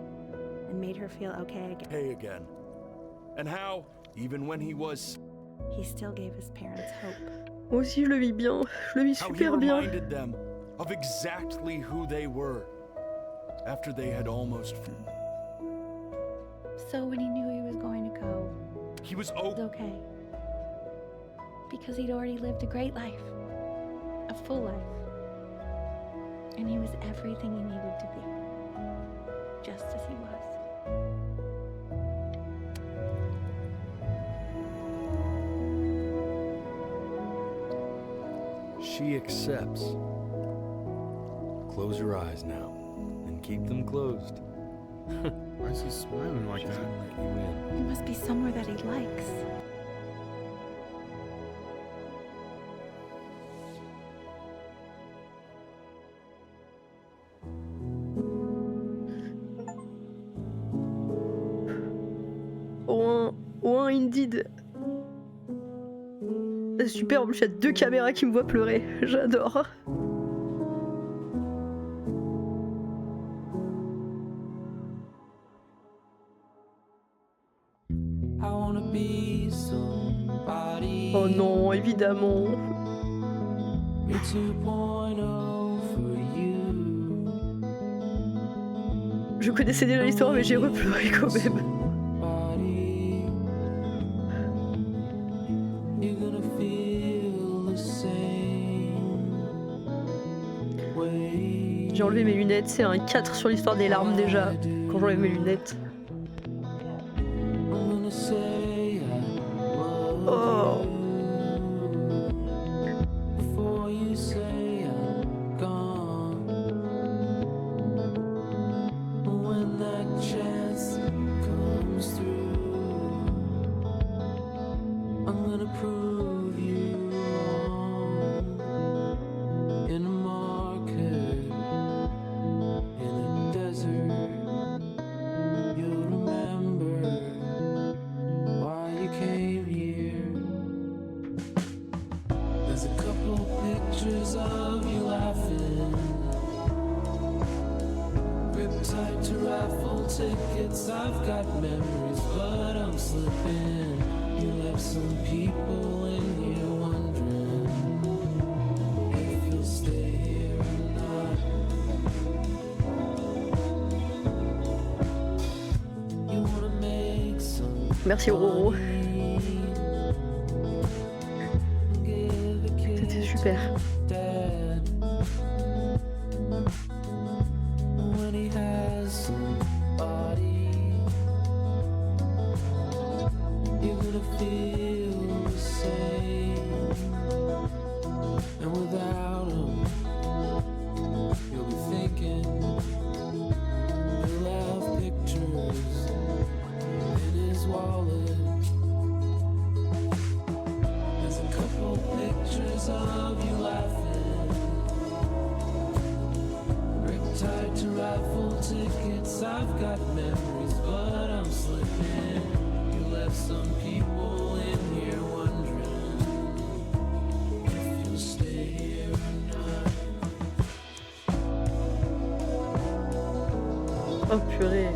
[SPEAKER 4] and made her feel okay again.
[SPEAKER 8] And how, even when he was...
[SPEAKER 4] He still gave his parents hope.
[SPEAKER 1] Moi aussi, je le vis bien. Je le vis
[SPEAKER 8] How he
[SPEAKER 1] super bien.
[SPEAKER 8] reminded them of exactly who they were after they had almost...
[SPEAKER 4] So when he knew he was going to go,
[SPEAKER 8] he was
[SPEAKER 4] okay. Because he'd already lived a great life. A full life. And he was everything he needed to be. Just as he was.
[SPEAKER 8] She accepts. Close your eyes now, and keep them closed.
[SPEAKER 3] Why is he smiling like that?
[SPEAKER 4] He must be somewhere that he likes.
[SPEAKER 1] Oh, indeed. C'est super, en plus il y a 2 caméras qui me voient pleurer. J'adore. Oh non, évidemment. Je connaissais déjà l'histoire, mais j'ai repleuré quand même. J'ai enlevé mes lunettes, c'est un 4 sur l'histoire des larmes déjà, quand j'enlève mes lunettes. Oh.
[SPEAKER 21] Tickets, I've got memories, but I'm slipping. You left some people in here wondering if you'll stay here or not. You wanna make some.
[SPEAKER 1] Merci Aurore. C'était super.
[SPEAKER 21] When he has some. You're gonna feel the same, and without him, you'll be thinking. He'll have pictures in his wallet. There's a couple pictures of you laughing, tied to raffle tickets. I've got memories, but I'm slipping. You left some people in here wondering
[SPEAKER 1] Oh purée.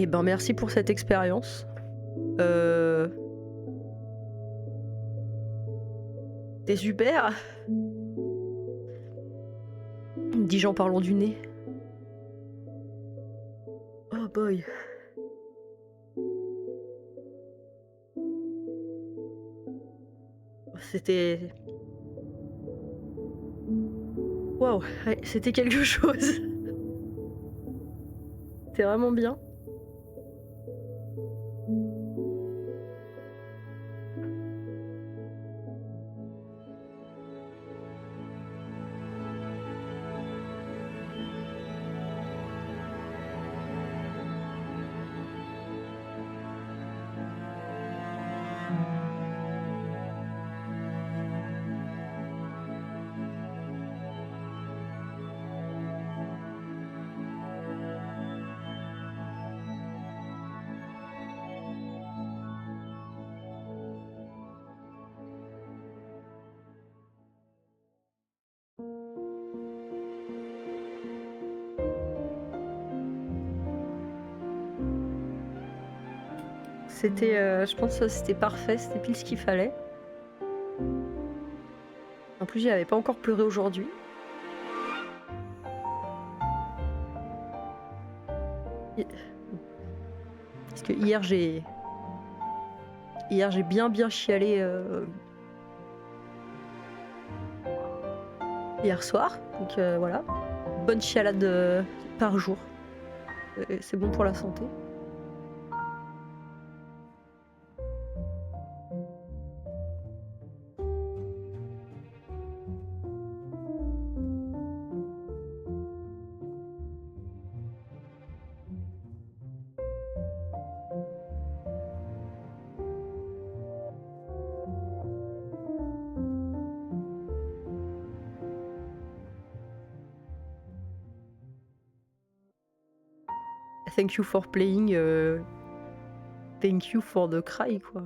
[SPEAKER 1] Eh ben merci pour cette expérience. T'es super. Dis gens parlons du nez. Oh boy. C'était... Waouh, ouais, c'était quelque chose. C'était vraiment bien. C'était, je pense que c'était parfait, c'était pile ce qu'il fallait. En plus, j'avais pas encore pleuré aujourd'hui. Parce que hier j'ai bien chialé hier soir. Donc voilà, bonne chialade par jour. C'est bon pour la santé. Thank you for playing. Thank you for the cry, quoi.